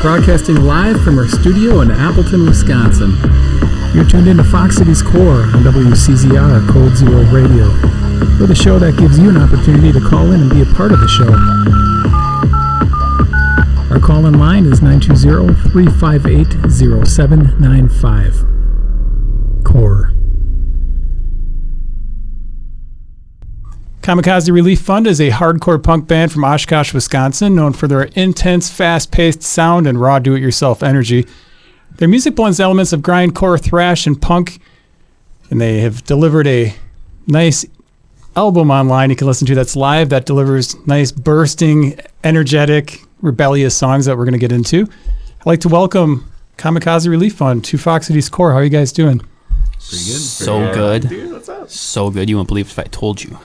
broadcasting live from our studio in Appleton, Wisconsin. You're tuned into Fox City's Core on WCZR Code Zero Radio. We're the show that gives you an opportunity to call in and be a part of the show. Our call-in line is 920-358-0795. Core. Kamikaze Relief Fund is a hardcore punk band from Oshkosh, Wisconsin, known for their intense, fast-paced sound and raw do-it-yourself energy. Their music blends elements of grindcore, thrash, and punk, and they have delivered a nice album online you can listen to that's live that delivers nice, bursting, energetic, rebellious songs that we're going to get into. I'd like to welcome Kamikaze Relief Fund to Fox City's Core. How are you guys doing? Pretty good. So good. Dude, what's up? So good. You won't believe if I told you.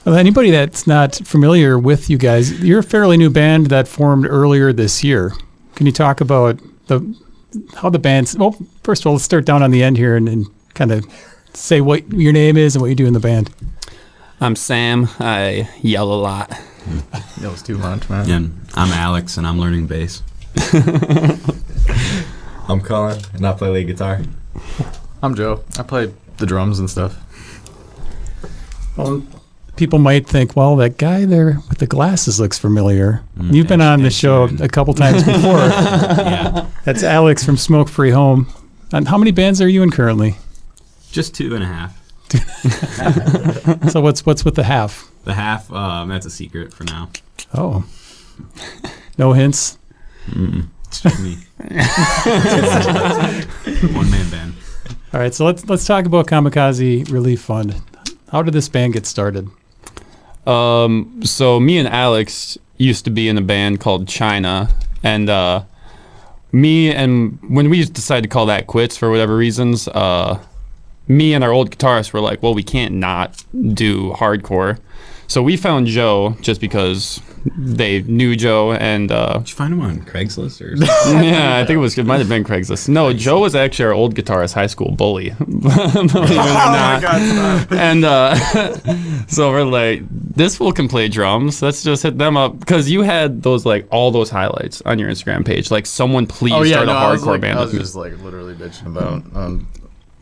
Well, anybody that's not familiar with you guys, you're a fairly new band that formed earlier this year. Can you talk about how the band's... Well, first of all, let's start down on the end here and kind of say what your name is and what you do in the band. I'm Sam. I yell a lot. Yells too much, man. And I'm Alex, and I'm learning bass. I'm Colin, and I play lead guitar. I'm Joe. I play the drums and stuff. Well, people might think, well, that guy there with the glasses looks familiar. You've been on the show a couple times before. Yeah. That's Alex from Smoke Free Home. And how many bands are you in currently? Just 2.5. So what's with the half? The half, that's a secret for now. Oh. No hints? It's just me. One-man band. All right, so let's talk about Kamikaze Relief Fund. How did this band get started? So me and Alex used to be in a band called China, and when we decided to call that quits for whatever reasons, me and our old guitarist were like, well, we can't not do hardcore. So we found Joe just because they knew Joe, and Did you find him on Craigslist or something? yeah, I think it might have been Craigslist. No, Joe was actually our old guitarist, high school bully. Believe it or not. My God, stop. And so we're like, this fool can play drums. Let's just hit them up, because you had those all those highlights on your Instagram page. Like, someone please start a hardcore band I with was me. just literally bitching about on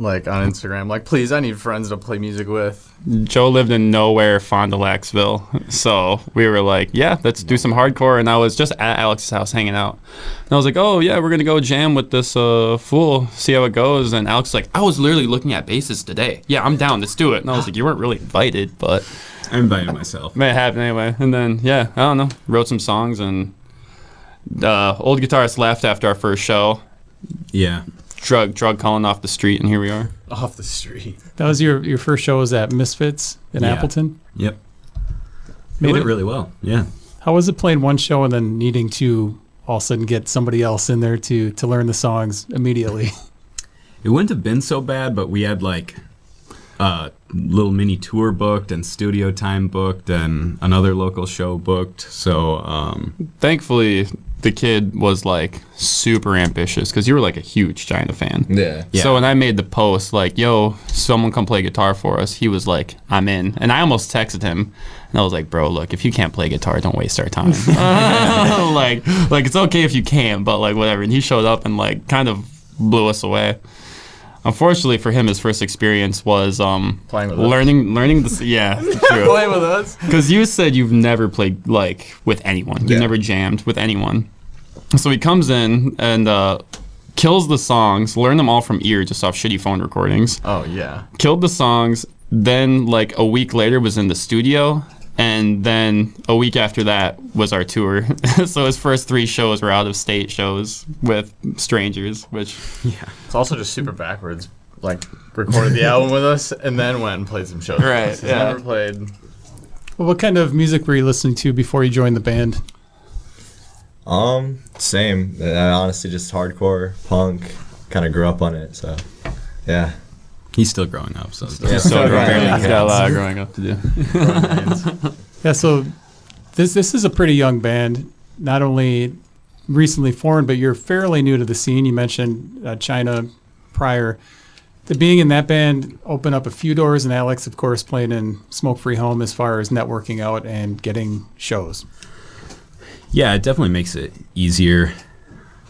Instagram. Please, I need friends to play music with. Joe lived in nowhere, Fond du Lacsville. So we were like, yeah, let's do some hardcore. And I was just at Alex's house hanging out. And I was like, oh, yeah, we're going to go jam with this fool, see how it goes. And Alex was like, I was literally looking at basses today. Yeah, I'm down. Let's do it. And I was like, you weren't really invited, but... I invited myself. It happened anyway. And then, yeah, I don't know, wrote some songs. And old guitarist left after our first show. Yeah. Drug Colin off the street, and here we are. Off the street. That was your first show was at Misfits in Yeah. Appleton? Yep. Made It went it- really well. Yeah. How was it playing one show and then needing to all of a sudden get somebody else in there to learn the songs immediately? It wouldn't have been so bad, but we had little mini tour booked and studio time booked and another local show booked. So Thankfully, the kid was super ambitious, because you were a huge China fan. Yeah. Yeah. So when I made the post yo, someone come play guitar for us, he was like, I'm in. And I almost texted him, and I was like, bro, look, if you can't play guitar, don't waste our time. It's okay if you can't, but whatever. And he showed up and kind of blew us away. Unfortunately for him, his first experience was Playing with us. learning the yeah, true. Play with us. Because you said you've never played with anyone. You've Yeah. never jammed with anyone. So he comes in and kills the songs, learned them all from ear just off shitty phone recordings. Oh, yeah. Killed the songs, then a week later was in the studio, and then a week after that was our tour. So his first 3 shows were out of state shows with strangers, which It's also just super backwards. Recorded the album with us and then went and played some shows. Right, He's yeah. never played. Well, what kind of music were you listening to before you joined the band? Same. Honestly, just hardcore, punk. Kind of grew up on it, so yeah. he's still growing up. So Yeah, so so he's got a lot of growing up to do. Yeah, so this is a pretty young band, not only recently formed, but you're fairly new to the scene. You mentioned China prior. To being in that band opened up a few doors, and Alex, of course, playing in Smoke Free Home as far as networking out and getting shows. yeah, it definitely makes it easier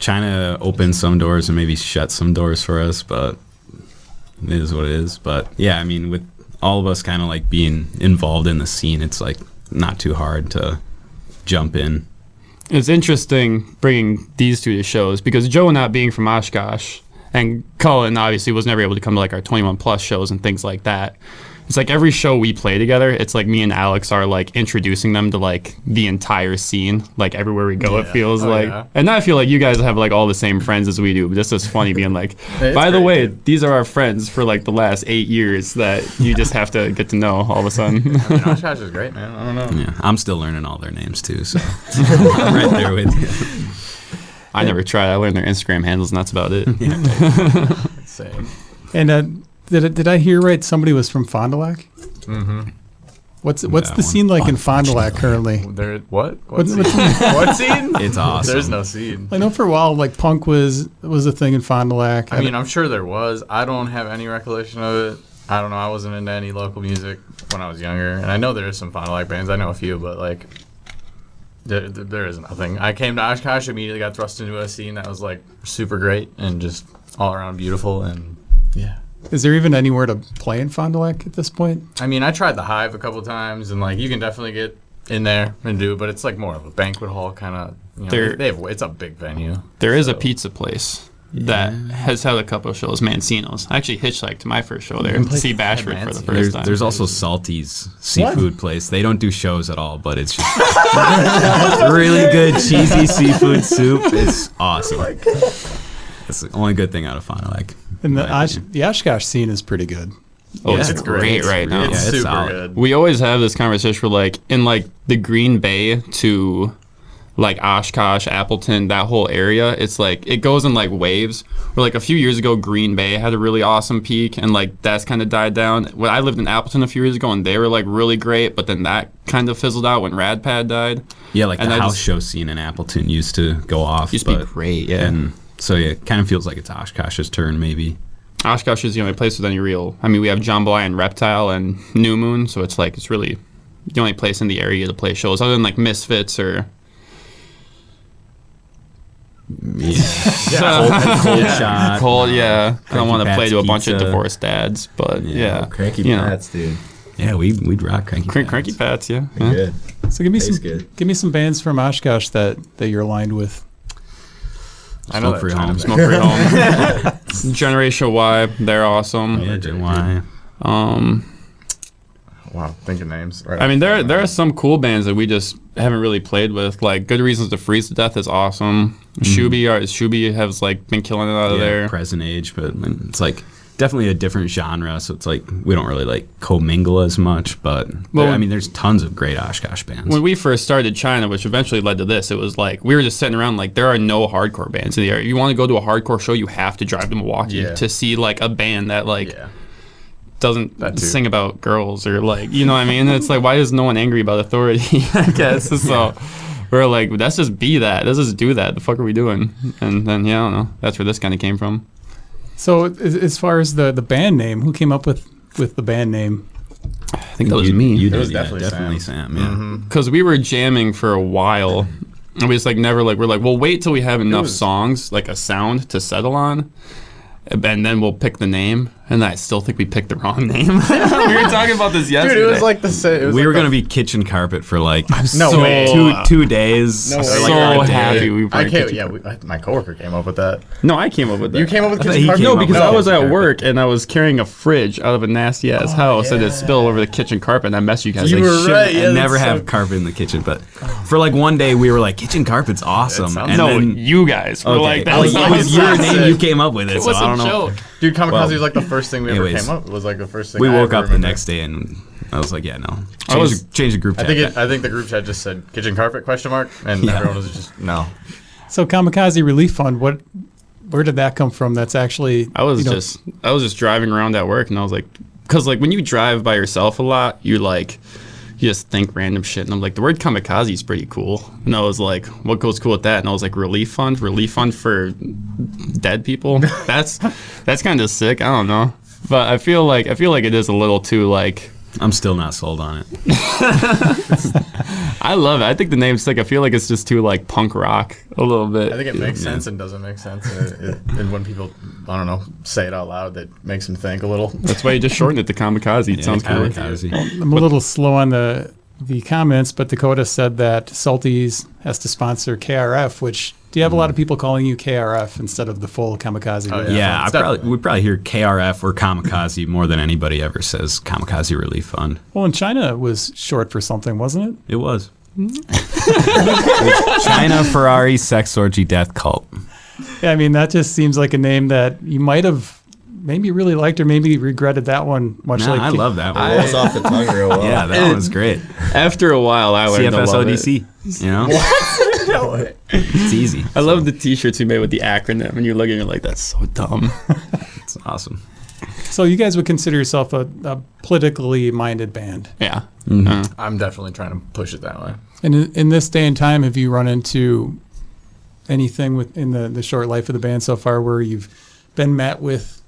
China opened some doors and maybe shut some doors for us, but it is what it is. But yeah, I mean, with all of us kind of like being involved in the scene, it's like not too hard to jump in. It's interesting bringing these two to shows because Joe not being from Oshkosh and Cullen obviously was never able to come to like our 21 plus shows and things like that. It's like every show we play together, it's like me and Alex are like introducing them to like the entire scene, like everywhere we go. It feels like, and I feel like you guys have like all the same friends as we do. But this is funny being like, by the way, these are our friends for like the last 8 years that you just have to get to know all of a sudden. I mean, Oshkosh is great, man. I don't know. Yeah, I'm still learning all their names too, so I'm right there with you. I never tried. I learned their Instagram handles, and that's about it. Same. And did I hear right? Somebody was from Fond du Lac? Mm-hmm. What's the scene like in Fond du Lac currently? There, what? What Scene? What scene? It's awesome. There's no scene. I know for a while, like punk was a thing in Fond du Lac. I mean, I'm sure there was. I don't have any recollection of it. I don't know. I wasn't into any local music when I was younger, and I know there is some Fond du Lac bands. I know a few, but like, there is nothing. I came to Oshkosh, immediately got thrust into a scene that was like super great and just all around beautiful, and yeah. Is there even anywhere to play in Fond du Lac at this point? I mean, I tried the Hive a couple times, and like you can definitely get in there and do, but it's like more of a banquet hall kind of. You know, they have it's a big venue. There is a pizza place that has had a couple of shows, Mancino's. I actually hitchhiked to my first show there to see Bashford for the first time. There's also Salty's seafood place. They don't do shows at all, but it's just really good cheesy seafood soup. It's awesome. That's the only good thing out of Fond du Lac. And the Oshkosh scene is pretty good. Oh, Yeah, it's it's great right now. It's it's super solid. good. We always have this conversation where, like, in, like, the Green Bay to, like, Oshkosh, Appleton, that whole area, it's, like, it goes in, like, waves. Where, like, a few years ago, Green Bay had a really awesome peak, and, like, that's kind of died down. When I lived in Appleton a few years ago, and they were, like, really great, but then that kind of fizzled out when Rad Pad died. Yeah, like And the I house just- show scene in Appleton used to go off. Used to be great, yeah. And so, yeah, it kind of feels like it's Oshkosh's turn, maybe. Oshkosh is the only place with any real. I mean, we have Jambalaya and Reptile and New Moon, so it's like it's really the only place in the area to play shows, other than like Misfits or. Cold shot. Cold, yeah. I don't want to Cranky play to a Pat's bunch of Pizza. divorced dads, but yeah. Cranky you know. Pats, dude. Yeah, we'd rock Cranky Pats. Cranky Pats, yeah. Good. So give me Tastes some good. give me some bands from Oshkosh that you're aligned with. I know Smoke Free that Home. China's Smoke Free Home. Generation Y, they're awesome. Yeah, Gen Y. Wow, thinking names. Right I mean, off the top of there my are head. some cool bands that we just haven't really played with. Like, Good Reasons to Freeze to Death is awesome. Shuby has like been killing it out of there. Present age, but it's like definitely a different genre, so it's like we don't really like commingle as much, but I mean there's tons of great Oshkosh bands. When we first started China, which eventually led to this, it was like we were just sitting around like there are no hardcore bands in the area. You want to go to a hardcore show, you have to drive to Milwaukee to see like a band that like doesn't That too. sing about girls or like, you know what I mean? It's like, why is no one angry about authority? I guess so. We're like, let's just be that. Let's just do that. The fuck are we doing? And then I don't know. That's where this kind of came from. So as far as the band name, who came up with the band name? I think that was me. You It did, was yeah, definitely Sam. Yeah. Because we were jamming for a while, and we just like never like we're like, well, wait till we have enough songs, like a sound to settle on, and then we'll pick the name. And I still think we picked the wrong name. We were talking about this yesterday. Dude, it was like the same. We were gonna be kitchen carpet for like No so, way. two days. No way. or, so like, a day. happy we I were can't. kitchen Yeah, my coworker came up with that. No, I came up with that. You came up with I thought kitchen he carpet? came No, up because with I was kitchen at carpet. work and I was carrying a fridge out of a nasty ass house and it spilled over the kitchen carpet and I messed you guys. You like, were shit. right. Yeah, I never that's have so- carpet in the kitchen, but for like one day we were like, kitchen carpet's awesome. sounds- And No, then, you guys were like, well, that's it not was your sick. name. You came up with it, It so was I don't a know. joke. Dude, Kamikaze Well, was like the first thing we ever anyways, came up. It was like the first thing. We I woke ever up the remember. next day and I was like, yeah, no. I was- Change the group I chat. think the group chat just said kitchen carpet ? And Yeah. everyone was just no. So Kamikaze Relief Fund, where did that come from? That's actually I was just driving around at work and I was like, because like when you drive by yourself a lot, you just think random shit. And I'm like, the word kamikaze is pretty cool. And I was like, what goes cool with that? And I was like, relief fund for dead people. That's kind of sick. I don't know. But I feel like it is a little too like I'm still not sold on it. I love it. I think the name's sick. I feel like it's just too like punk rock a little bit. I think it makes sense and doesn't make sense. And when people, I don't know, say it out loud, that makes them think a little. That's why you just shortened it to Kamikaze. It sounds cool. Kamikaze. I'm a little slow on the comments, but Dakota said that Salties has to sponsor KRF, which do you have a lot of people calling you KRF instead of the full Kamikaze? Oh, Yeah, we probably hear KRF or Kamikaze more than anybody ever says Kamikaze Relief Fund. Well, in China it was short for something, wasn't it? It was. China Ferrari Sex Orgy Death Cult. Yeah, I mean, that just seems like a name that you might have maybe really liked or maybe regretted that one. I love that one. Rolls off the tongue real well. Yeah, that one was great. After a while, I learned to love it. CFSODC. You know? No way. It's easy. I love the T-shirts we made with the acronym, and you're looking at it like, that's so dumb. It's awesome. So you guys would consider yourself a politically minded band. Yeah. I'm definitely trying to push it that way. And in this day and time, have you run into anything in the short life of the band so far where you've been met with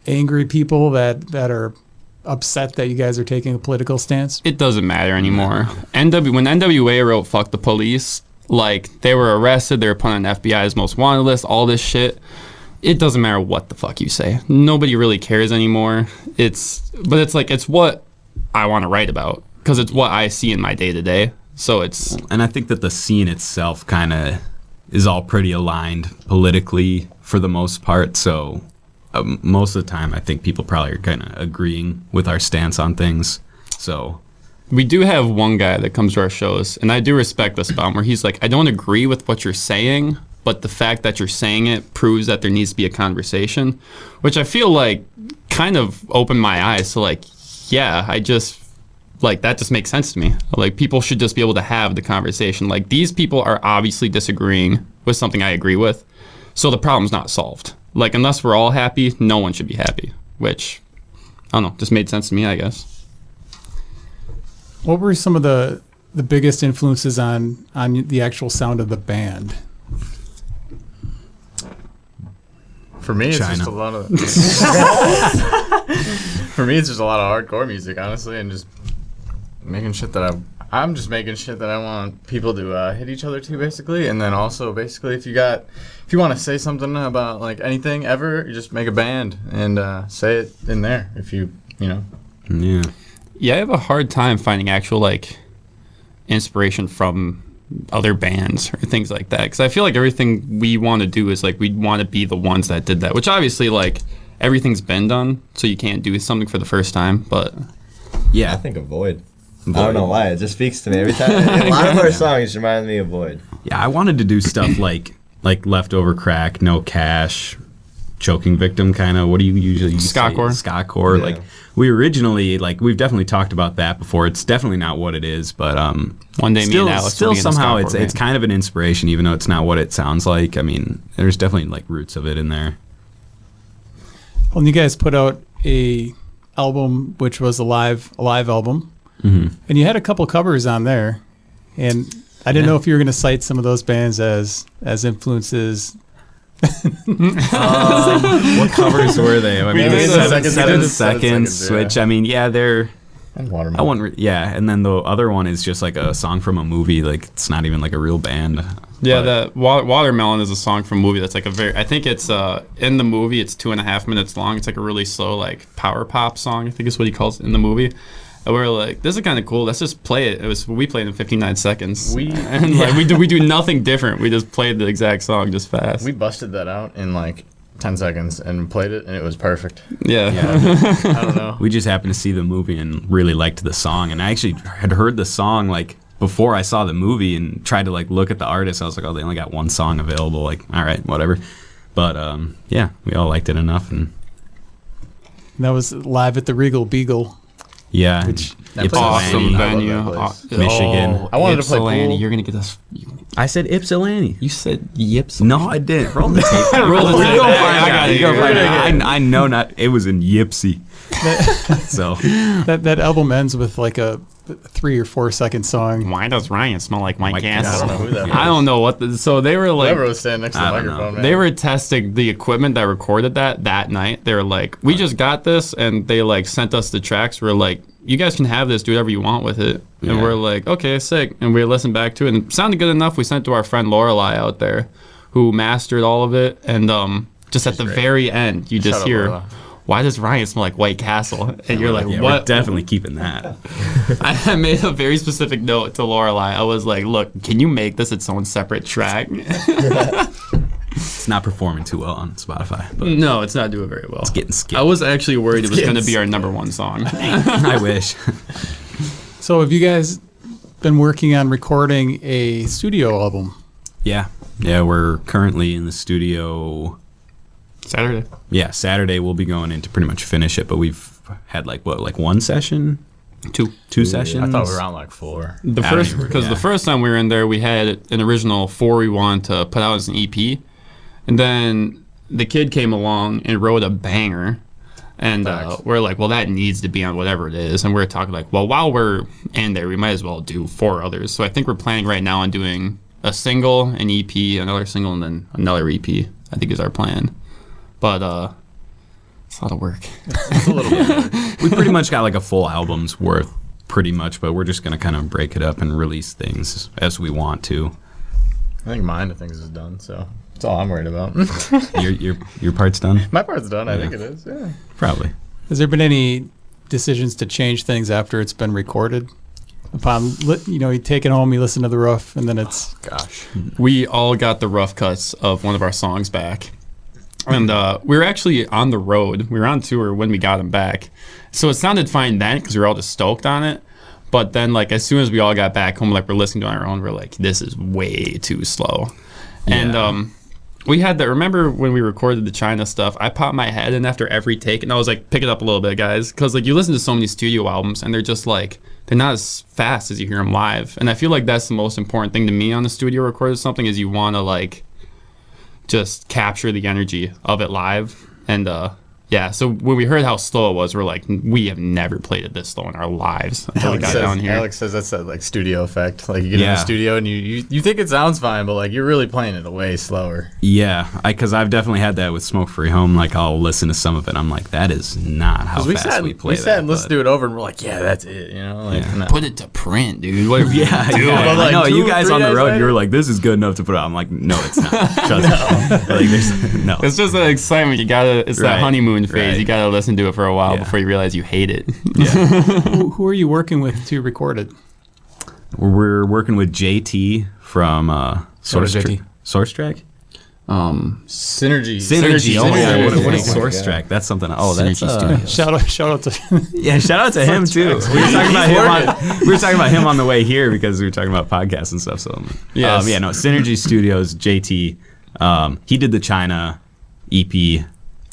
angry people that are upset that you guys are taking a political stance? It doesn't matter anymore. When NWA wrote "Fuck the Police," like they were arrested, they were put on FBI's most wanted list, all this shit. It doesn't matter what the fuck you say. Nobody really cares anymore. It's what I want to write about because it's what I see in my day to day. So it's. And I think that the scene itself kind of is all pretty aligned politically for the most part. So most of the time, I think people probably are kind of agreeing with our stance on things. So we do have one guy that comes to our shows, and I do respect this about him, where he's like, I don't agree with what you're saying, but the fact that you're saying it proves that there needs to be a conversation, which I feel like kind of opened my eyes to like, yeah, I just, like, that just makes sense to me. Like, people should just be able to have the conversation. Like, these people are obviously disagreeing with something I agree with, so the problem's not solved. Like, unless we're all happy, no one should be happy, which, I don't know, just made sense to me, I guess. What were some of the biggest influences on the actual sound of the band? For me, it's China. just a lot of. For me, it's just a lot of hardcore music, honestly, and just making shit that I'm just making shit that I want people to hit each other to, basically, and then also basically if you want to say something about like anything ever, you just make a band and say it in there. If you know. yeah. Yeah, I have a hard time finding actual like inspiration from other bands or things like that, because I feel like everything we want to do is like we want to be the ones that did that, which obviously like everything's been done, so you can't do something for the first time. But Yeah. I think of Void. I don't know why. It just speaks to me every time. A lot of our songs remind me of Void. Yeah, I wanted to do stuff like Leftover Crack, No Cash, Choking Victim kind of. What do you usually use? Ska-core. Ska-core. Yeah. Like, we originally, like, we've definitely talked about that before. It's definitely not what it is, but one day me and Alex will still be in the somehow ska-core it's band. kind of an inspiration, even though it's not what it sounds like. I mean, there's definitely like roots of it in there. Well, you guys put out a album which was a live album, Mm-hmm. and you had a couple covers on there, and I didn't know if you were going to cite some of those bands as influences. What covers were they? I mean, did seven Seconds, seconds, yeah. Switch. I mean, yeah, they're. And I Watermelon. wouldn't. Yeah, and then the other one is just like a song from a movie. Like, it's not even like a real band. Yeah, But- the Watermelon is a song from a movie that's like I think it's in the movie it's 2.5 minutes long. It's like a really slow like power pop song, I think is what he calls it in the movie. And we're like, this is kind of cool. Let's just play it. We played in 59 seconds. And like we do nothing different. We just played the exact song just fast. We busted that out in like 10 seconds and played it, and it was perfect. yeah. I don't know. We just happened to see the movie and really liked the song. And I actually had heard the song like before I saw the movie and tried to like look at the artist. I was like, oh, they only got one song available. Like, all right, whatever. But yeah, we all liked it enough. And That was live at the Regal Beagle. yeah, That Ypsilanti, place is Awesome I love venue. that place. Michigan. I wanted to play Ypsilanti. pool. You're gonna get this. I said Ypsilanti. You said Ypsilanti. No, I didn't. Roll the tape. Roll the You tape. go Yeah, find I got out. it. You go You're find gonna out. I know not. It was in Ypsi. So That album ends with like a 3 or 4 second song. Why does Ryan smell like White I Castle? don't know who that I don't know what. So they were like, Whoever was standing next to the I don't know. microphone, man. they were testing the equipment that recorded that night. They were like, we just got this, and they like sent us the tracks. We're like, you guys can have this, do whatever you want with it. And Yeah. we're like, okay, sick. And we listened back to it, and it sounded good enough. We sent it to our friend Lorelei out there, who mastered all of it. And just at the very end, you just Shout out hear, Lorelei. why does Ryan smell like White Castle? And you're like, Yeah, what? we're definitely keeping that. I made a very specific note to Lorelei. I was like, look, can you make this its own separate track? It's not performing too well on Spotify, but No, it's not doing very well. It's getting skipped. I was actually worried it was getting going to be our number 1 song. I wish. So have you guys been working on recording a studio album? Yeah, we're currently in the studio. Saturday. Yeah, Saturday we'll be going in to pretty much finish it, but we've had like 1 session, 2 sessions. I thought we were on like 4. The I don't first, even- because yeah. the first time we were in there, we had an original 4 we wanted to put out as an EP, and then the kid came along and wrote a banger, and Facts. we're like, well, that needs to be on whatever it is, and we're talking like, well, while we're in there, we might as well do 4 others. So I think we're planning right now on doing a single, an EP, another single, and then another EP. I think is our plan, but it's a lot of work. It's a little bit. We pretty much got like a full album's worth, pretty much, but we're just gonna kind of break it up and release things as we want to. I think mine, things is done, so that's all I'm worried about. Your part's done, My part's done. I think it is. Yeah. probably. Has there been any decisions to change things after it's been recorded? Upon, you take it home, you listen to the rough, and then it's... Gosh. We all got the rough cuts of one of our songs back. And we were actually on the road. We were on tour when we got them back. So it sounded fine then because we were all just stoked on it. But then, like, as soon as we all got back home, like, we're listening to it on our own, we're like, this is way too slow. Yeah. And we had that. Remember when we recorded the China stuff? I popped my head in after every take, and I was like, pick it up a little bit, guys. Because, like, you listen to so many studio albums, and they're just, like, they're not as fast as you hear them live. And I feel like that's the most important thing to me on the studio record of something is you want to, like, just capture the energy of it live. And yeah, so when we heard how slow it was, we're like, we have never played it this slow in our lives until we got down here. Alex says that's that like studio effect. Like you get in the Yeah. studio and you think it sounds fine, but like you're really playing it way slower. Yeah, because I've definitely had that with Smoke Free Home. Like I'll listen to some of it, I'm like, that is not how fast we play we that. sat and listened but- to it over, and we're like, yeah, that's it. You know, like no. Put it to print, dude. What are you Yeah, doing? yeah. But, like, I know 2 you or guys 3 on the days road. later? You were like, "This is good enough to put out." I'm like, "No, it's not." Trust me. Like, there's no. It's just that excitement. You gotta. It's that Right, honeymoon phase. right. You gotta listen to it for a while Yeah. before you realize you hate it. Who are you working with to record it? We're working with JT from Source JT? Track. Source Track. Synergy. Synergy. Oh my God, what Synergy. is Source Track? That's something. Oh, that's Synergy Studio. Shout out to... yeah. Shout out to him too. We were talking about him. We were talking about him on the way here because we were talking about podcasts and stuff. So Yes. yeah, no. Synergy Studios. JT. He did the China EP.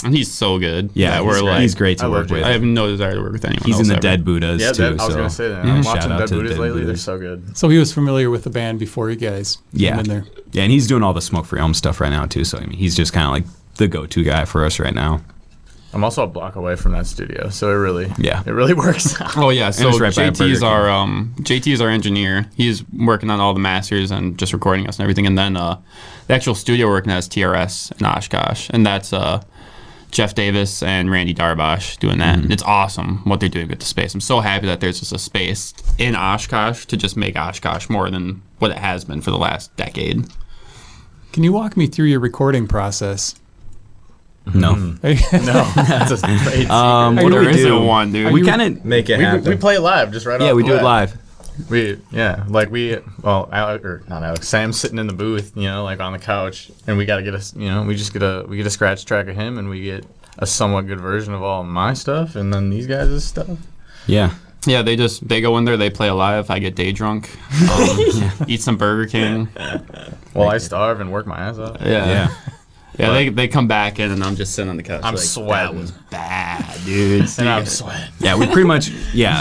And he's so good. Yeah, that we're like, he's great to I work love with. I have no desire to work with anyone He's else in the ever. Dead Buddhas Yeah, too. I was so. gonna say that. Yeah, I'm shout watching out Dead to the Buddhas Dead lately. They're Buddhas. so good. So he was familiar with the band before you guys came in there. Yeah, and he's doing all the Smoke Free Home stuff right now too. So I mean, he's just kind of like the go-to guy for us right now. I'm also a block away from that studio, so it really works out. Oh yeah, so it's right by JT is Burger our JT is our engineer. He's working on all the masters and just recording us and everything. And then the actual studio working at is TRS in Oshkosh, and that's Jeff Davis and Randy Darbosh doing that. Mm-hmm. It's awesome what they're doing with the space. I'm so happy that there's just a space in Oshkosh to just make Oshkosh more than what it has been for the last decade. Can you walk me through your recording process? No. No, that's a great secret. What do There we isn't do? one, dude. We kind of Make it happen. we play live just right off. yeah, we the do it bat. live. Sam's sitting in the booth, like on the couch, and we get a scratch track of him, and we get a somewhat good version of all my stuff, and then these guys' stuff. Yeah. Yeah, they go in there, they play live. I get day drunk, eat some Burger King. Well, I starve and work my ass off. Yeah, they come back in, and I'm just sitting on the couch. I'm like, sweating. That was bad, dude. And I'm sweating. Yeah, we pretty much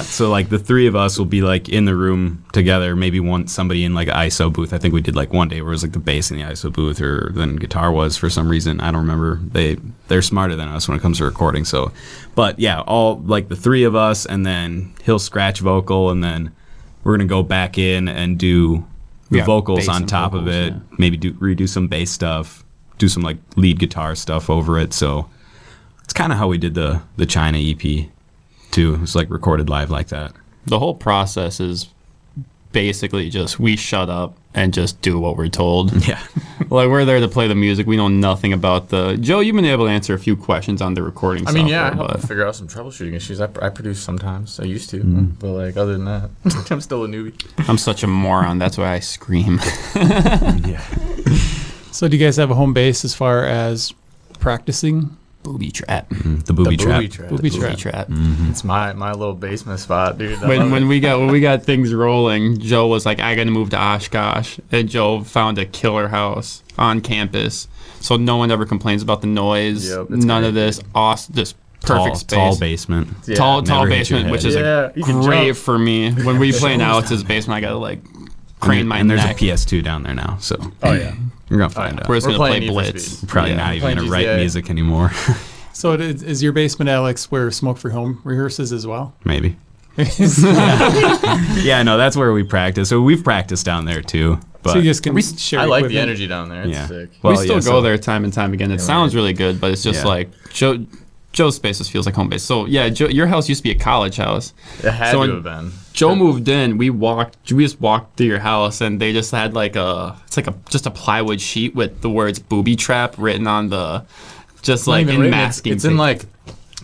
so like the three of us will be like in the room together, maybe somebody in like an ISO booth. I think we did like one day where it was like the bass in the ISO booth or then guitar was for some reason. I don't remember. They're smarter than us when it comes to recording. So but yeah, all like the three of us, and then he'll scratch vocal, and then we're gonna go back in and do the Yeah, vocals bass on and top of vocals, it. yeah. Maybe redo some bass stuff, do some like lead guitar stuff over it. So it's kind of how we did the China EP too. It's like recorded live like that. The whole process is basically just we shut up and just do what we're told. Yeah. Like, we're there to play the music. We know nothing about the... Joe, you've been able to answer a few questions on the recording I mean, software, yeah, I help but figure out some troubleshooting issues. I produce sometimes. I used to, Mm-hmm. but like other than that, I'm still a newbie. I'm such a moron. That's why I scream. Yeah. So do you guys have a home base as far as practicing? Booby trap. The booby trap. Booby trap. Booby Booby trap. trap. It's my little basement spot, dude. I love When it. we got things rolling, Joe was like, I gotta move to Oshkosh. And Joe found a killer house on campus. So no one ever complains about the noise. Yep, it's None great, of this. Awesome. Just perfect space. Tall basement. Yeah, tall never hit your basement, head. which is Yeah, you can great jump. for me. When we play in Alex's basement, I gotta like crane my and there's neck. a PS2 down there now, so Oh yeah. you're gonna find yeah. out. We're just We're gonna play playing Need for Blitz. Speed. Probably Yeah. not even Playing gonna write GTA. music anymore. So is your basement, Alex, where Smoke Free Home rehearses as well? Maybe. Yeah, no, that's where we practice. So we've practiced down there too. But So you just can share I like the equipment? energy down there. It's Yeah. sick. Well, We still yeah, go so- there time and time again. It sounds really good, but it's just Yeah. like Joe's space just feels like home base. So yeah, Joe, your house used to be a college house. It had So to when have been. Joe moved in, we just walked through your house, and they just had just a plywood sheet with the words "booby trap" written on the, just like Not even in written, masking It's in tape. like.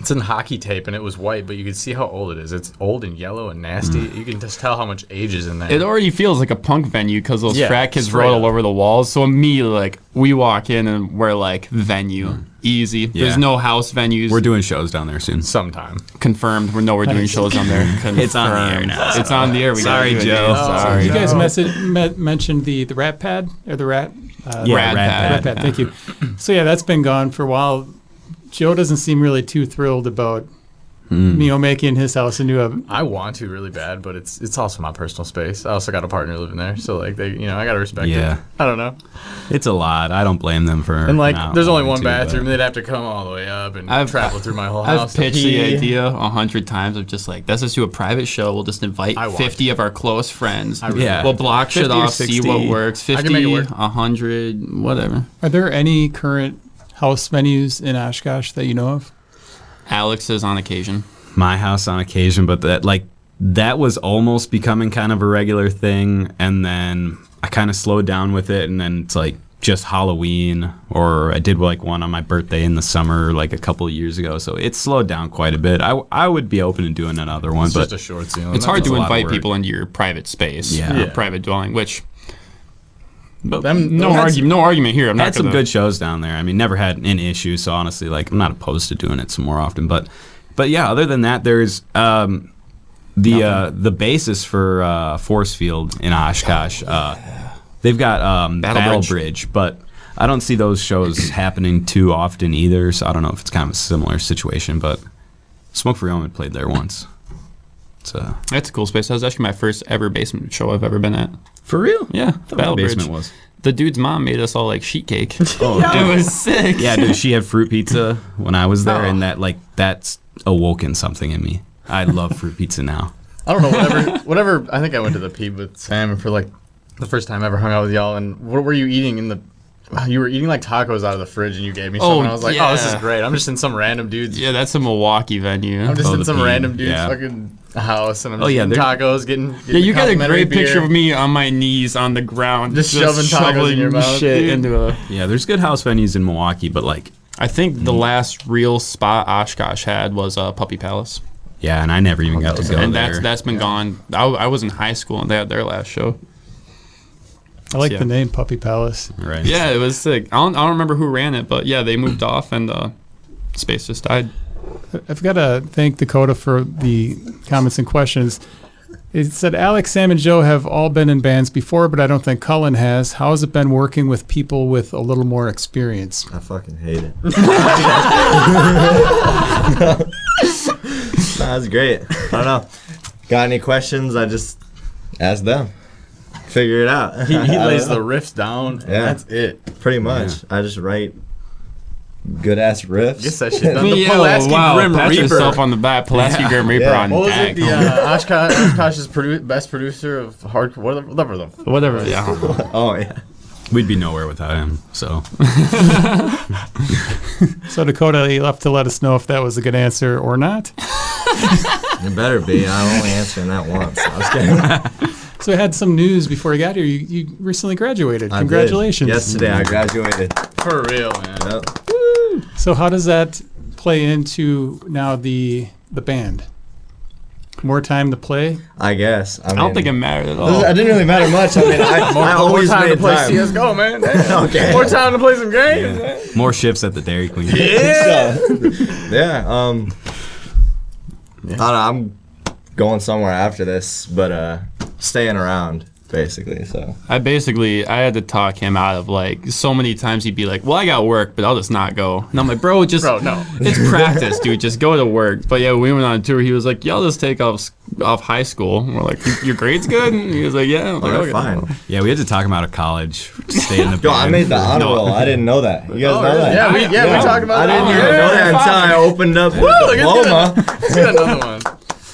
It's in hockey tape, and it was white, but you can see how old it is. It's old and yellow and nasty. You can just tell how much age is in there. It already feels like a punk venue because those Yeah, frat kids straight wrote all up. over the walls. So immediately, like, we walk in and we're like, venue, easy. Yeah. There's no house venues. We're doing shows down there soon. Sometime. Confirmed. We know we're doing shows on there. It's on the air Confirmed. now. It's on the air. We Sorry, gotta do it, Joe. Dave. Oh, Sorry. You guys mentioned the rat pad or the rat Yeah, Rad Pad. rat pad. Thank you. So yeah, that's been gone for a while. Joe doesn't seem really too thrilled about making his house into a. I want to really bad, but it's also my personal space. I also got a partner living there, so like I gotta respect Yeah. it. I don't know. It's a lot. I don't blame them for. And like, not there's only wanting one to, bathroom. but- They'd have to come all the way up and I've- travel through my whole house. I've to pitched the pee. idea 100 times of just like, let's just do a private show. We'll just invite I want 50 of our close friends. Yeah. We'll block shit 50 or off, see 60. what works. 50, can make it work. 100, whatever. Are there any current house venues in Oshkosh that you know of? Alex is on occasion. My house on occasion, but that was almost becoming kind of a regular thing, and then I kind of slowed down with it, and then it's like just Halloween, or I did like one on my birthday in the summer like a couple of years ago, so it slowed down quite a bit. I would be open to doing another one, It's but just a short ceiling. It's hard a to lot of invite work. people into your private space, Yeah. your Yeah. private dwelling, which Them, no argument here. I'm not had some gonna- good shows down there. I mean, never had an issue, so honestly, like I'm not opposed to doing it some more often. But yeah, other than that, there's the basis for Force Field in Oshkosh. They've got Battle Bridge, but I don't see those shows happening too often either. So I don't know if it's kind of a similar situation. But Smoke Free Home had played there once. So That's a cool space. That was actually my first ever basement show I've ever been at. for real, Yeah, Battle Bridge. basement was. The dude's mom made us all like sheet cake. Oh, It was sick. yeah, dude, she had fruit pizza when I was there, and that's awoken something in me. I love fruit pizza now. I don't know. Whatever. I think I went to the Peep with Sam for like the first time I ever hung out with y'all. And what were you eating in the? You were eating like tacos out of the fridge, and you gave me some. Oh, and I was like, oh, this is yeah. great. I'm just in some random dude's. Yeah, that's a Milwaukee venue. I'm just Oh, in the some Peep, random dude's yeah. fucking house, and I'm Oh, just yeah, eating they're- tacos, getting Yeah, you got a complimentary great picture beer. of me on my knees on the ground, Just shoving tacos in your mouth, shit dude. into a. Yeah, there's good house venues in Milwaukee, but like, I think the last real spot Oshkosh had was Puppy Palace, yeah, and I never even got to go and there. that's been gone. I was in high school and they had their last show. I like Yeah. the name Puppy Palace. right. Yeah, it was sick. I don't remember who ran it, but yeah, they moved off and space just died. I've got to thank Dakota for the comments and questions. It said, Alex, Sam, and Joe have all been in bands before, but I don't think Cullen has. How has it been working with people with a little more experience? I fucking hate it. That's great. I don't know. Got any questions? I just ask them. Figure it out. He I don't lays know. the riffs down, and Yeah. that's it. Pretty much. I just write good ass riffs. Guess that shit done. The Yo, Pulaski wow, Grim pat Reaper. yourself on the back. Pulaski Grim Reaper Yeah. on What was deck. it? The Oshkosh's best producer of hardcore, Whatever. Yeah. I don't know. Oh yeah. We'd be nowhere without him. So So Dakota, you left to let us know if that was a good answer or not. It better be. I'm only answering that once. I was kidding. So I had some news before I got here. You recently graduated. I did. Congratulations. Yesterday I graduated. for real, man. Yep. So how does that play into now the band? More time to play? I guess. I don't think it mattered at all. It didn't really matter much. I mean, I More always time to made play time. CS:GO, man. Okay. More time to play some games, man. more shifts at the Dairy Queen. Yeah. Yeah. I don't know. I'm going somewhere after this, but staying around basically. So I had to talk him out of like so many times he'd be like, well, I got work, but I'll just not go. And I'm like, bro, no. it's practice, dude. Just go to work. But yeah, we went on a tour. He was like, y'all just take off high school. And we're like, your grade's good? And he was like, yeah. I'm like, they're okay. fine. Yeah, we had to talk him out of college. Stay in the Yo, I band. made the honor No. roll. I didn't know that. You guys know that? Yeah, we talked about I that. didn't even know that until I opened up the diploma. Let's get another one.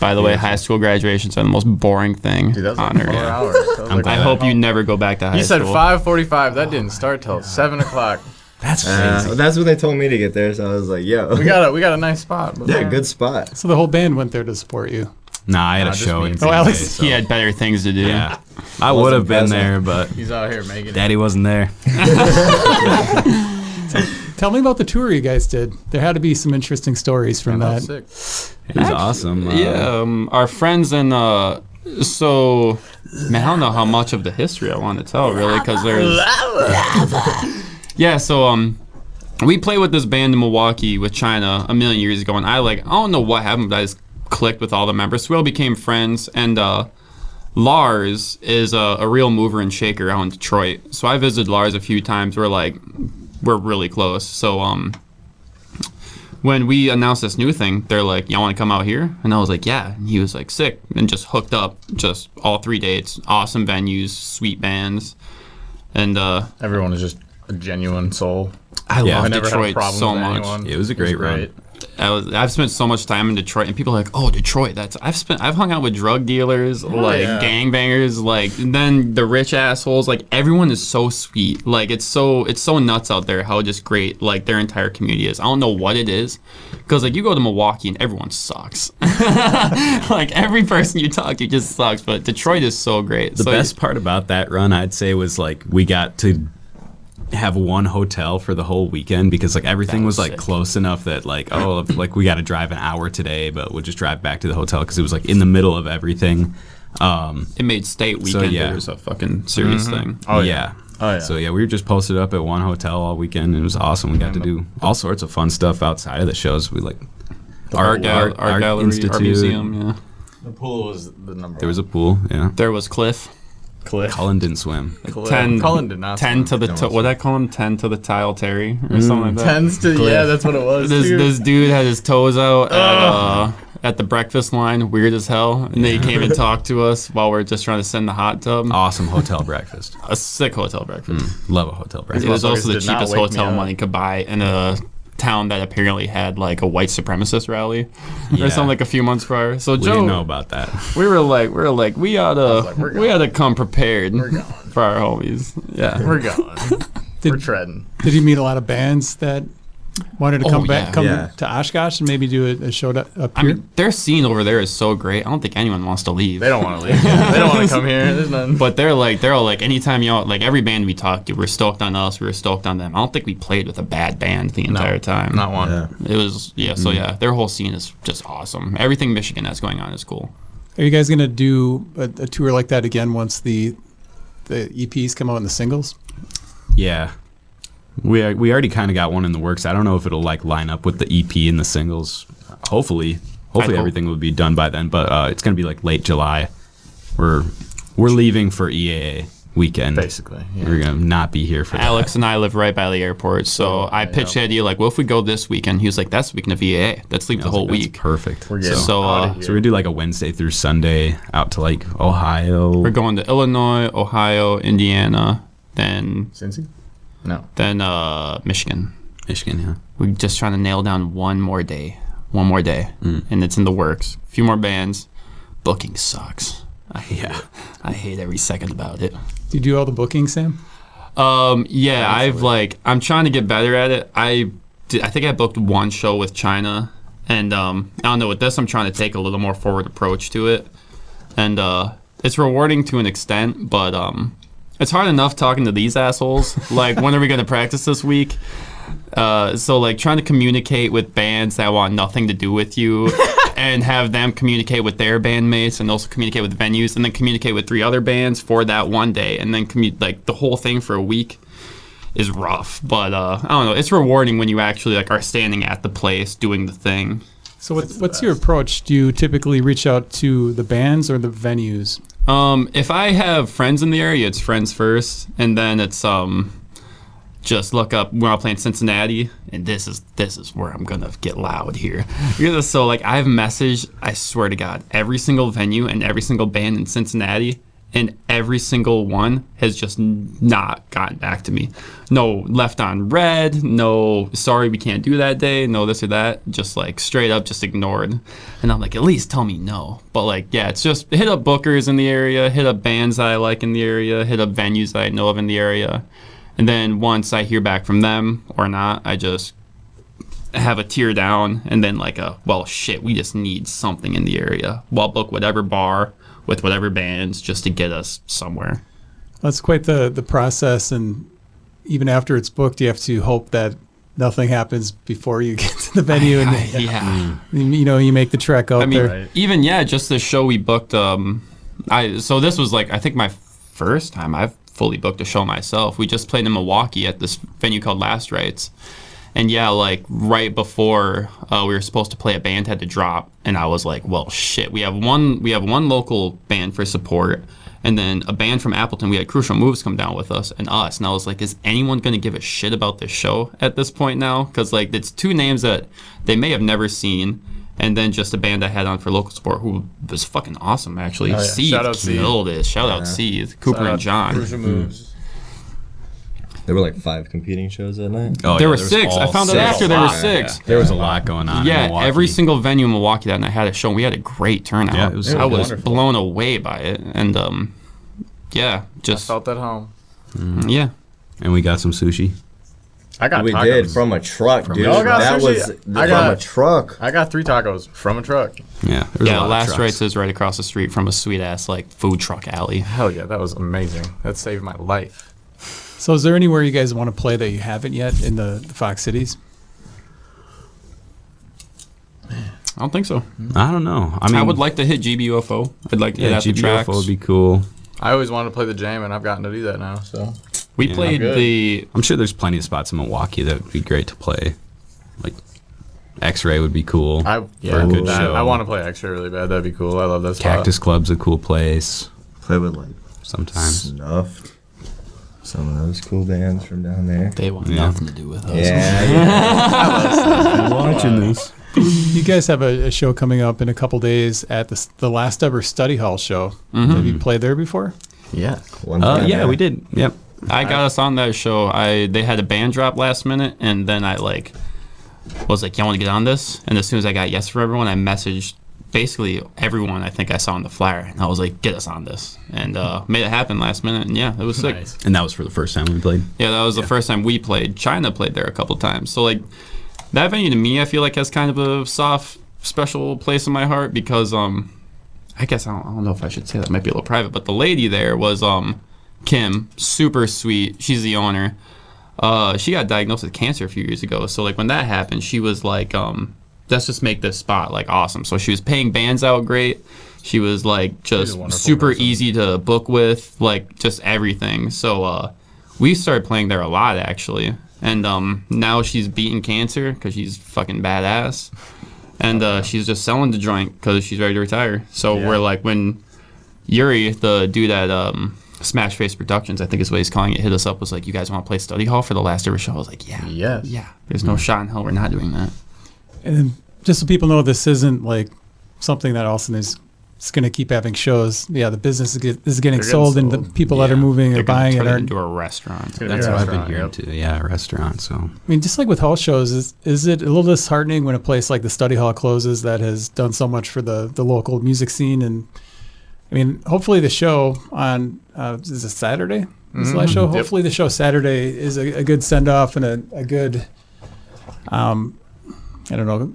By the way, high school graduations are the most boring thing Dude, that's on like 4 earth. hours. I hope you never go back to high You school. said 5:45. That didn't start till 7 o'clock. That's crazy. That's what they told me to get there, so I was like, yo. We got a nice spot. But Yeah, man, good spot. So the whole band went there to support you. Nah, I had a just show me. in Oh, Green Bay, Alex, so- He had better things to do. Yeah, I would have been present. there, but He's out here making it. Daddy wasn't there. Tell me about the tour you guys did. There had to be some interesting stories from Man, that. that's sick. It was awesome. Our friends in so man, I don't know how much of the history I want to tell really, because there's so we played with this band in Milwaukee with China a million years ago, and I don't know what happened, but I just clicked with all the members. So we all became friends, and Lars is a real mover and shaker out in Detroit. So I visited Lars a few times. We're really close. So when we announced this new thing, they're like, y'all want to come out here? And I was like, yeah. And he was like, sick. And just hooked up just all 3 dates. Awesome venues, sweet bands. And Everyone is just a genuine soul. I Yeah. love I never had a Detroit problem so with much. anyone. It was a great run. I've spent so much time in Detroit, and people are like, "Oh, Detroit." I've hung out with drug dealers, yeah. gangbangers, and then the rich assholes. Everyone is so sweet. It's so nuts out there how just great their entire community is. I don't know what it is, because you go to Milwaukee and everyone sucks. Every person you talk to just sucks. But Detroit is so great. The best part about that run, I'd say, was we got to have one hotel for the whole weekend, because everything was sick. close enough that we got to drive an hour today, but we'll just drive back to the hotel because it was in the middle of everything. It made state weekenders a fucking serious thing. Oh yeah. Oh yeah. So yeah, we were just posted up at one hotel all weekend, and it was awesome. We got to do all sorts of fun stuff outside of the shows. We Art gallery, Institute. art museum. Yeah, The pool was the number. There was a pool. Yeah. there was Cliff. Cliff. Cullen didn't swim. Cullen did not. 10 to the what did I call him? 10 to the tile Terry or something like that. Tends to that's what it was. This dude had his toes out at the breakfast line, weird as hell, and then he came and talked to us while we are just trying to send the hot tub. Awesome hotel breakfast. A sick hotel breakfast. Love a hotel breakfast. It was also the Motherfuckers did not cheapest wake me hotel up. money could buy in a town that apparently had a white supremacist rally Yeah. or something a few months prior. So We Joe, didn't know about that. we were like, we oughta come prepared We're going. for our homies. Yeah. We're going. We're treading. Did you meet a lot of bands that wanted to come back, yeah. to Oshkosh and maybe do a show up here? I mean, their scene over there is so great. I don't think anyone wants to leave. They don't want to leave. They don't want to come here. There's nothing. But they're all anytime every band we talked to, we're stoked on us, we were stoked on them. I don't think we played with a bad band the entire time. Not one. Yeah. It was, so their whole scene is just awesome. Everything Michigan has going on is cool. Are you guys going to do a tour like that again once the EPs come out in the singles? Yeah. We already kind of got one in the works. I don't know if it'll line up with the EP and the singles. Hopefully hope. everything will be done by then. But it's gonna be late July. We're leaving for EAA weekend. Basically. Yeah. We're gonna not be here for Alex and I live right by the airport, so I pitched the idea what if we go this weekend? He was like, that's the weekend of EAA. Let's leave that. the whole That's week. perfect. We're getting So, outta here. So we do a Wednesday through Sunday out to Ohio. We're going to Illinois, Ohio, Indiana, then Cincy? No. then Michigan. Michigan, yeah. We're just trying to nail down one more day, and it's in the works. A few more bands. Booking sucks. I hate every second about it. Do you do all the booking, Sam? Yeah, I'm trying to get better at it. I think I booked one show with China, and I don't know, with this I'm trying to take a little more forward approach to it, and it's rewarding to an extent, but it's hard enough talking to these assholes. Like, when are we gonna practice this week? So like trying to communicate with bands that want nothing to do with you and have them communicate with their bandmates and also communicate with venues and then communicate with 3 other bands for that one day and then like the whole thing for a week is rough. But I don't know, it's rewarding when you actually like are standing at the place doing the thing. So what's your approach? Do you typically reach out to the bands or the venues? If I have friends in the area, it's friends first, and then it's just look up when I'm playing Cincinnati, and this is where I'm gonna get loud here. So like I've messaged, I swear to God, every single venue and every single band in Cincinnati, and every single one has just not gotten back to me. No left on red, no sorry we can't do that day, no this or that, just like straight up just ignored. And I'm like, at least tell me no. But like, yeah, it's just hit up bookers in the area, hit up bands that I like in the area, hit up venues that I know of in the area. And then once I hear back from them or not, I just have a tear down and then like well, shit, we just need something in the area. Well, book whatever bar with whatever bands just to get us somewhere. That's quite the process, and even after it's booked, you have to hope that nothing happens before you get to the venue. You make the trek out there. Right. Even, just the show we booked, so this was like, I think my first time I've fully booked a show myself. We just played in Milwaukee at this venue called Last Rites. And like right before we were supposed to play, a band had to drop, and I was like, well, shit, we have one local band for support, and then a band from Appleton. We had Crucial Moves come down with us, and I was like, is anyone going to give a shit about this show at this point now? Because like it's 2 names that they may have never seen, and then just a band I had on for local support who was fucking awesome, actually. Oh, yeah. Seed Shout out Seed. killed it. Shout out Seed, Cooper and John. Crucial Moves. There were like 5 competing shows that night. Oh, There were was 6. I all found out 6. after there were 6. There was a lot going on in Yeah, Milwaukee. every single venue in Milwaukee that night had a show. We had a great turnout. Yeah, it was I was wonderful. blown away by it, and I felt at home. yeah. And we got some sushi. I got We tacos. did from a truck, dude. Y'all got That sushi? was I from got- a truck. I got 3 tacos from a truck. Yeah, there was a lot of Last trucks. Rites is right across the street from a sweet ass like food truck alley. Hell yeah, that was amazing. That saved my life. So is there anywhere you guys want to play that you haven't yet in the Fox Cities? I don't think so. I don't know. I mean, I would like to hit GBUFO. I'd like to hit after tracks. GBFO would be cool. I always wanted to play the jam, and I've gotten to do that now. So We Yeah. played Good. the I'm sure there's plenty of spots in Milwaukee that would be great to play. Like X-Ray would be cool. I for a good show. I want to play X-Ray really bad. That'd be cool. I love that spot. Cactus Club's a cool place Play with like sometimes. Snuff. Some of those cool bands from down there. They want Yeah. nothing to do with us. Yeah. Watching this. You guys have a show coming up in a couple days at the last ever Study Hall show. Have you played there before? Yeah. One time, Yeah, we did. Yep. I got us on that show. They had a band drop last minute, and then I was like, "Y'all want to get on this?" And as soon as I got yes from everyone, I messaged basically everyone I think I saw on the flyer, and I was like, "Get us on this," and made it happen last minute. And yeah, it was sick. Nice. And that was for the first time we played. Yeah, that was the first time we played. China played there a couple times. So like that venue to me, I feel like has kind of a soft, special place in my heart because I guess I don't know if I should say that. It might be a little private, but the lady there was Kim, super sweet. She's the owner. She got diagnosed with cancer a few years ago. So like when that happened, she was like, let's just make this spot like awesome. So she was paying bands out great. She was like just wonderful super person. easy to book with, like just everything. So we started playing there a lot actually. And now she's beating cancer because she's fucking badass. And she's just selling the joint because she's ready to retire. So Yeah. we're like, when Yuri, the dude at Smash Face Productions, I think is what he's calling it, hit us up, was like, "You guys want to play Study Hall for the last ever show?" I was like, "Yeah, Yes. yeah." There's no shot in hell we're not doing that. And then just so people know, this isn't like something that Austin is it's going to keep having shows. Yeah, the business is getting They're getting sold, and the sold. people that are moving They're or gonna buying it turn it aren't. into a restaurant. gonna be That's a what I've been restaurant, hearing yep. too. Yeah, a restaurant. So I mean, just like with house shows, is it a little disheartening when a place like the Study Hall closes that has done so much for the local music scene? And I mean, hopefully the show on is it Saturday? This last show. Yep. Hopefully the show Saturday is a good send off and a good, I don't know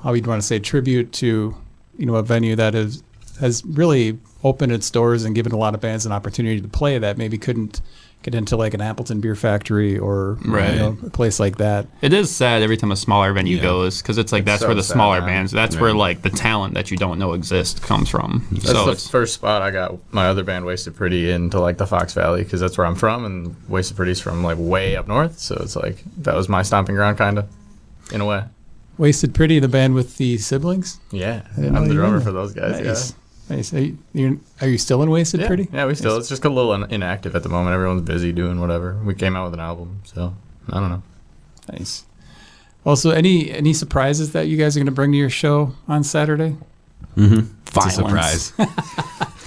how you'd want to say, tribute to a venue that has really opened its doors and given a lot of bands an opportunity to play that maybe couldn't get into like an Appleton Beer Factory or Right. a place like that. It is sad every time a smaller venue Yeah. goes, because it's like that's so where the sad, smaller man. bands, that's where like the talent that you don't know exists comes from. That's so the it's, first spot I got my other band Wasted Pretty into like the Fox Valley, because that's where I'm from, and Wasted Pretty's from like way up north, so it's like that was my stomping ground kind of in a way. Wasted Pretty, the band with the siblings. Yeah, didn't know I'm the you were drummer in for those guys. Nice. Nice. Are you still in Wasted Yeah, Pretty? yeah, we still. It's just a little inactive at the moment. Everyone's busy doing whatever. We came out with an album, so I don't know. Nice. Also, any surprises that you guys are going to bring to your show on Saturday? it's a Violence. surprise.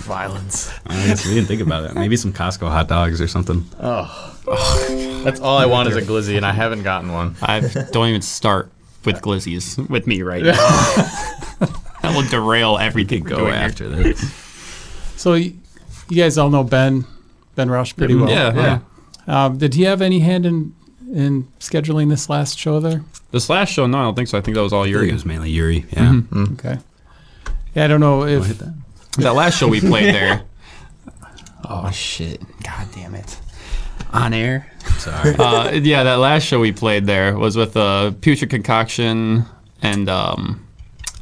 Violence. I guess we didn't think about it. Maybe some Costco hot dogs or something. That's all I want is a glizzy, and I haven't gotten one. I don't even start with glizzies with me right now. That will derail everything. Go we're doing here. after this. So you guys all know Ben Rush pretty well. Yeah. Did he have any hand in scheduling this last show there? This last show, no, I don't think so. I think that was all I think Yuri. it was mainly Yuri. Yeah. Okay. Yeah, I don't know Wanna if hit that? That last show we played there. Oh shit! God damn it! On air. Sorry. Yeah, that last show we played there was with Putrid Concoction and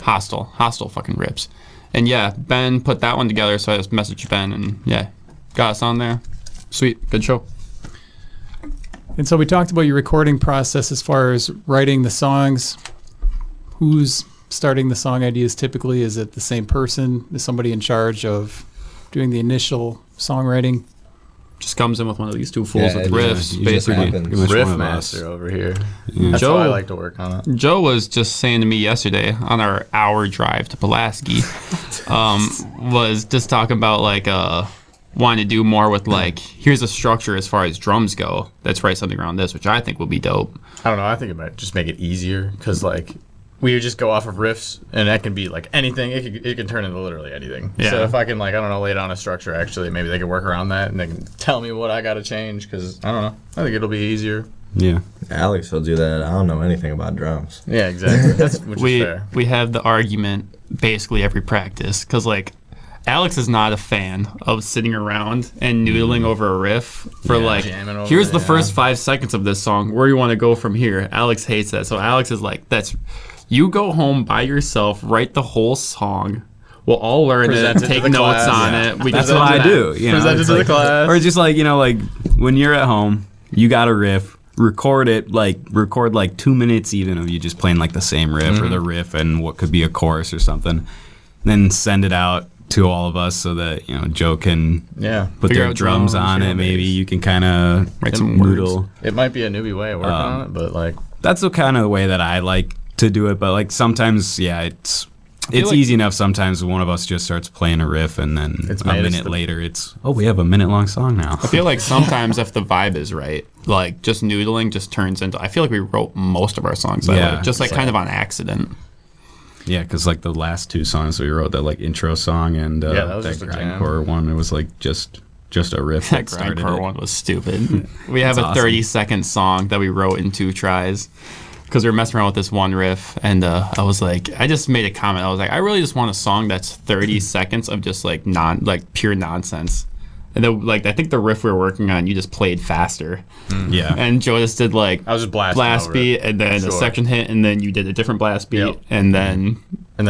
Hostile. Hostile fucking rips. And yeah, Ben put that one together, so I just messaged Ben and yeah, got us on there. Sweet, good show. And so we talked about your recording process as far as writing the songs. Who's starting the song ideas typically? Is it the same person? Is somebody in charge of doing the initial songwriting? Just comes in with one of these two fools Yeah, with it riffs, just basically. happens. Pretty much Riff one of master us. over here. Yeah. That's Joe- why I like to work on it. Joe was just saying to me yesterday on our hour drive to Pulaski, was just talking about like wanting to do more with like, here's a structure as far as drums go. Let's write something around this, which I think will be dope. I don't know. I think it might just make it easier, because like we would just go off of riffs, and that can be like anything. It can turn into literally anything. Yeah. So if I can like, I don't know, lay down a structure, actually maybe they can work around that, and they can tell me what I got to change, because I don't know. I think it'll be easier. Yeah. Alex will do that. I don't know anything about drums. Yeah, exactly. That's which is fair. We have the argument basically every practice, because like Alex is not a fan of sitting around and noodling over a riff for Yeah, like, jamming over here's it, the yeah. first 5 seconds of this song. Where do you want to go from here? Alex hates that. So Alex is like, you go home by yourself, write the whole song. We'll all learn Present it, it to take the notes class. on Yeah. it. We That's just what do I that. do. You know, Present it it's to the like- class. Or just like, like when you're at home, you got a riff, record it, record like 2 minutes even of you just playing like the same riff or the riff and what could be a chorus or something. Then send it out to all of us so that, Joe can Yeah. put Figure their out drums drums, on figure it. out Maybe bass. you can kind of Write some words. noodle. It might be a newbie way of working on it, but like, That's the kind of way that I like to do it. But like sometimes, yeah, it's like- easy enough. Sometimes one of us just starts playing a riff, and then It's a made us minute the- later, we have a minute-long song now. I feel like sometimes if the vibe is right, like just noodling just turns into, I feel like we wrote most of our songs that Yeah. way, just like kind of on accident. Yeah, because like the last 2 songs we wrote, that like intro song and Yeah, that was that just a jam. grindcore one, it was like just a riff That that started grindcore it. one was stupid. We have a That's awesome. 30-second song that we wrote in 2 tries because we were messing around with this one riff, and I was like, I just made a comment. I was like, I really just want a song that's 30 seconds of just like pure nonsense. And then like I think the riff we were working on, you just played faster, Yeah, and Joe just did like I was just blasting blast over beat, it. and then Sure. a section hit, and then you did a different blast beat, Yep. and then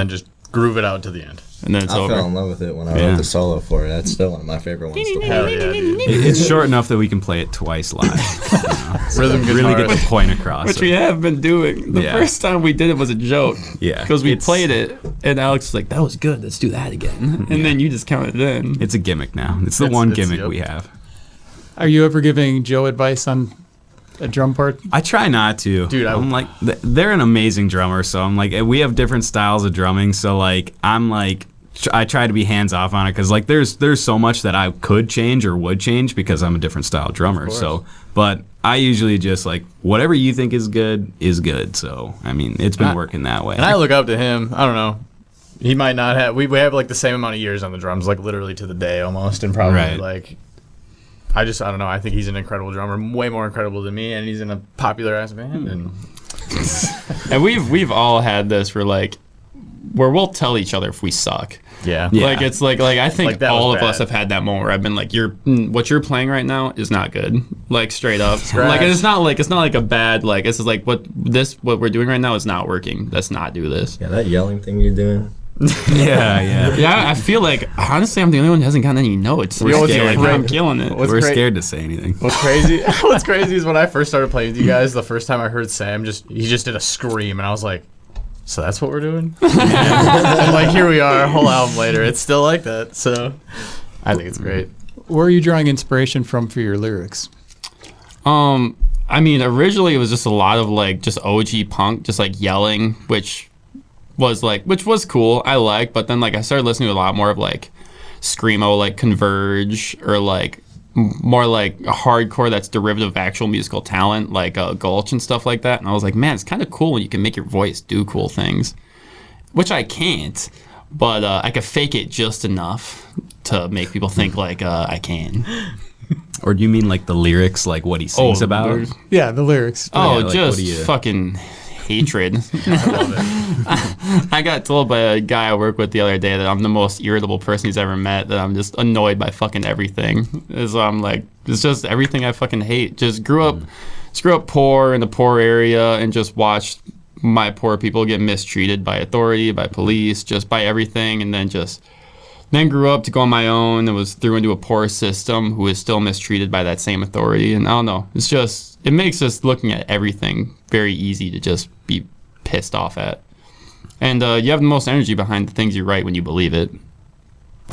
just groove it out to the end. it's I over. fell in love with it when I Yeah. wrote the solo for it. That's still one of my favorite ones to play. Hell yeah, dude. it's short enough that we can play it twice live. Rhythm Really get guitarist. the point across. Which we have been doing. The Yeah. first time we did it was a joke. Yeah, Because we it's- played it, and Alex was like, that was good, let's do that again. And then you just counted it in. It's a gimmick now. It's the It's- one it's- gimmick yep. we have. Are you ever giving Joe advice on a drum part? I try not to. Dude, I'm like, they're an amazing drummer, so I'm like, we have different styles of drumming, so like, I'm like I try to be hands off on it because like there's so much that I could change or would change because I'm a different style drummer. So, but I usually just like whatever you think is good. So I mean, it's been working that way. And I look up to him. I don't know. He might not have. We have like the same amount of years on the drums, like literally to the day almost, and probably like. I don't know. I think he's an incredible drummer, way more incredible than me, and he's in a popular ass band. And we've all had this where we'll tell each other if we suck. Yeah. Like it's like I think that all was of bad. us have had that moment where I've been like, what you're playing right now is not good. Like straight up. Like it's not like a bad like this is like what we're doing right now is not working. Let's not do this. Yeah, that yelling thing you're doing. Yeah, I feel like honestly I'm the only one who hasn't gotten any notes. We're scared. scared. I'm killing it. We're scared to say anything. What's crazy is when I first started playing with you guys, the first time I heard Sam he just did a scream, and I was like, so that's what we're doing? And like here we are, a whole album later, it's still like that. So I think it's great. Where are you drawing inspiration from for your lyrics? I mean, originally it was just a lot of like just OG punk, just like yelling, which was cool. I like, but then like I started listening to a lot more of like screamo, like Converge, or like more like hardcore that's derivative of actual musical talent, like Gulch and stuff like that. And I was like, man, it's kind of cool when you can make your voice do cool things, which I can't, but I could fake it just enough to make people think like I can. Or do you mean like the lyrics, like what he sings about? Yeah, the lyrics. Oh, like, just fucking hatred. I love it. I got told by a guy I work with the other day that I'm the most irritable person he's ever met, that I'm just annoyed by fucking everything. So I'm like, it's just everything I fucking hate. Just grew up poor in a poor area and just watched my poor people get mistreated by authority, by police, just by everything, and then grew up to go on my own and was through into a poor system who is still mistreated by that same authority. And I don't know, it makes just looking at everything very easy to just be pissed off at. And you have the most energy behind the things you write when you believe it,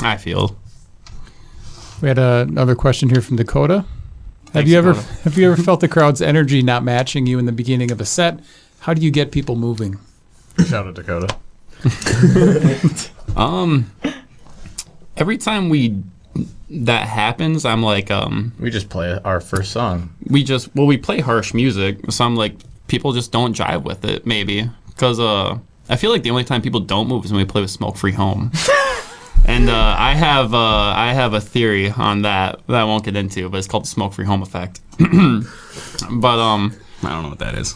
I feel. We had another question here from Dakota. Have Thanks, you ever Dakota. felt the crowd's energy not matching you in the beginning of a set? How do you get people moving? Shout out Dakota. Every time that happens, I'm like, We just play our first song. we play harsh music, so I'm like, people just don't jive with it, maybe. Because I feel like the only time people don't move is when we play with Smoke Free Home. And I have a theory on that I won't get into, but it's called the Smoke Free Home effect. But I don't know what that is.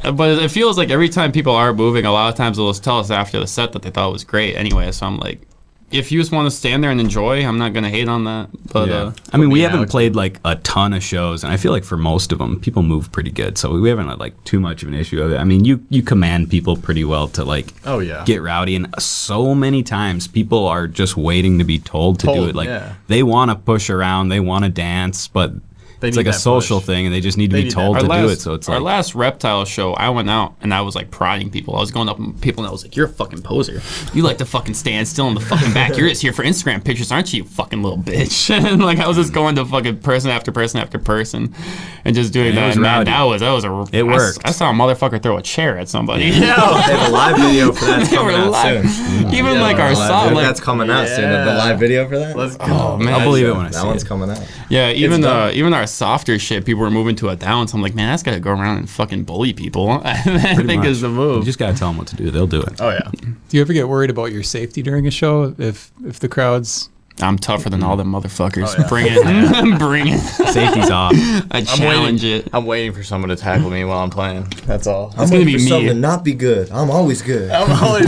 but it feels like every time people are moving, a lot of times they'll just tell us after the set that they thought it was great anyway. So I'm like, if you just want to stand there and enjoy, I'm not gonna hate on that. But I mean, we me haven't out. played like a ton of shows, and I feel like for most of them, people move pretty good. So we haven't had like too much of an issue of it. I mean, you command people pretty well to like Oh, yeah. get rowdy, and so many times people are just waiting to be told to do it. Like yeah. they want to push around, they want to dance, but it's need like a that social push. thing, and they just need to They be need that told push. to do it. So it's our like last Reptile show, I went out and I was like prodding people. I was going up to people and I was like, "You're a fucking poser. You like to fucking stand still in the fucking back. You're just here for Instagram pictures, aren't you, you fucking little bitch?" And like I was just going to fucking person after person after person, and just doing And it that. was And man, rowdy. that was a. It worked. I saw a motherfucker throw a chair at somebody. They have a live video for that. It's They coming were out live. soon. Even like our Live song, video. like That's coming out soon. The live video for that. Let's go. oh man, I'll believe it when I see That one's it. coming out. yeah, even done. even our softer shit, people were moving to a down. So I'm like, man, that's gotta go around and fucking bully people. I think much. is the move. You just gotta tell them what to do. They'll do it. Oh, yeah. Do you ever get worried about your safety during a show if the crowd's... I'm tougher than all them motherfuckers. Oh, yeah. Bring it. Bring it. Safety's off. I challenge it. I'm waiting for someone to tackle me while I'm playing. That's all. It's gonna be for me. something to not be good. I'm always good. I'm always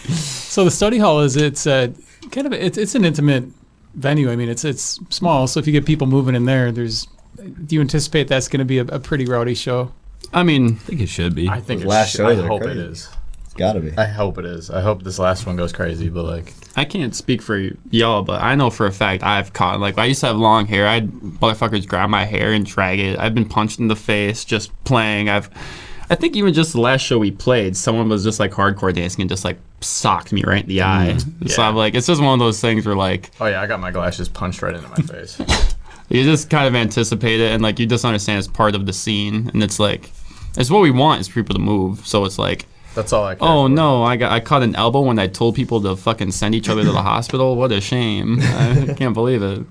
So the study hall it's an intimate venue. I mean, it's small, so if you get people moving in there, do you anticipate that's going to be a pretty rowdy show? I mean, I think it should be. I think Those last shows I are hope crazy. it is. It's gotta be. I hope it is. I hope this last one goes crazy, but like, I can't speak for y'all, but I know for a fact I've caught, like, I used to have long hair. I'd motherfuckers grab my hair and drag it. I've been punched in the face just playing. I think even just the last show we played, someone was just like hardcore dancing and just like socked me right in the eye. So Yeah. I'm like, it's just one of those things where like, oh yeah, I got my glasses punched right into my face. you just kind of anticipate it and like you just understand it's part of the scene, and it's like, it's what we want is for people to move. So it's like, That's all I care Oh for. no, I caught an elbow when I told people to fucking send each other to the hospital. What a shame. I can't believe it.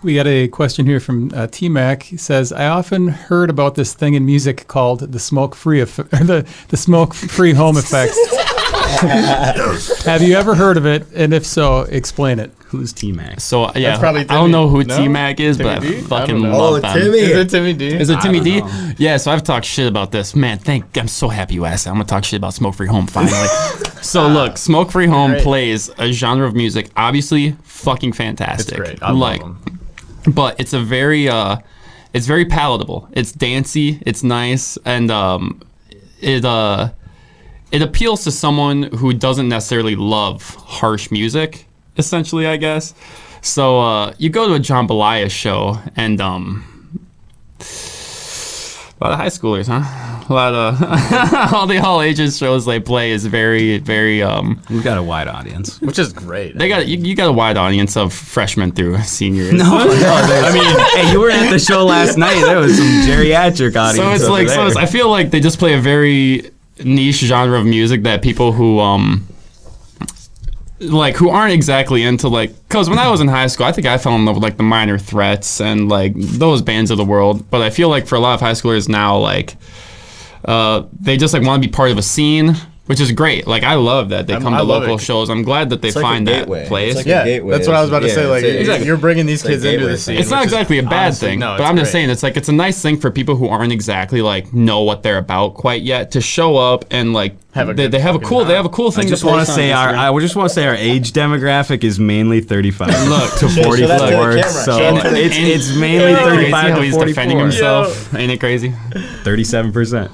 We got a question here from T-Mac. He says, I often heard about this thing in music called the smoke-free the smoke-free home effect. Have you ever heard of it? And if so, explain it. Who's T-Mac? So yeah, That's probably I don't Timmy. know who No? T-Mac is, Timmy but D? I I fucking don't know. love Oh, them. Timmy. Is it Timmy D? Is it Timmy D? know. Yeah, so I've talked shit about this. Man, I'm so happy you asked that. I'm gonna talk shit about Smoke Free Home finally. So look, Smoke Free Home Great. plays a genre of music, obviously fucking It's fantastic. great. I love them. But it's it's very palatable. It's dancey, it's nice, and it appeals to someone who doesn't necessarily love harsh music, essentially, I guess. So you go to a Jambalaya show, and a lot of high schoolers, huh? A lot of all ages shows they play is very, very. We've got a wide audience. Which is great. They got you got a wide audience of freshmen through seniors. I mean, hey, you were at the show last night. There was some geriatric audience. So it's over like, there. I feel like they just play a very niche genre of music that people who who aren't exactly into because when I was in high school, I think I fell in love with like the Minor Threats and like those bands of the world. But I feel like for a lot of high schoolers now, they just want to be part of a scene, which is great. Like I love that they come I to love local it. shows. I'm glad that they It's like a find that gateway. place. It's like Yeah, a gateway. that's what I was about to say. Yeah, Like, it's you're bringing these like kids into gateway the thing. scene. It's not which is exactly a bad honestly- thing, no, but it's I'm just great. saying it's a nice thing for people who aren't exactly know what they're about quite yet to show up and Have a they good have a fucking cool time. thing. I just want to say I just want to say our age demographic is mainly 35 to show that to the 44. camera. So Show that. it's mainly Ain't it crazy 35 how to he's 44. defending himself. Ain't it crazy? 37%.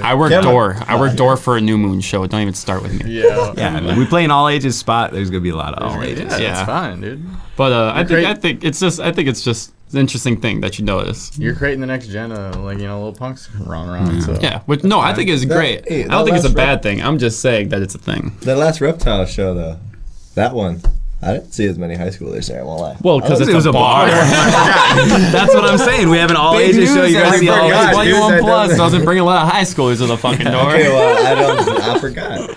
I work Camera. door. I work door for a New Moon show. Don't even start with me. Yeah. Yeah, I mean, we play an all ages spot. There's gonna be a lot of all ages. Yeah, Yeah. that's fine, dude. But I great. think it's just an interesting thing that you notice. You're creating the next gen of little punks running around. So. Yeah, which no, I think it's great. hey, I don't think it's a that last bad thing. I'm just saying that it's a thing. The last Reptile show, though, that one, I didn't see as many high schoolers there. I won't lie. Well, because It it's was a bar. That's what I'm saying. We have an all ages show. You guys see all forgot. ages. Dude, 21 that plus doesn't- doesn't bring a lot of high schoolers to the fucking door. Okay, well, I forgot.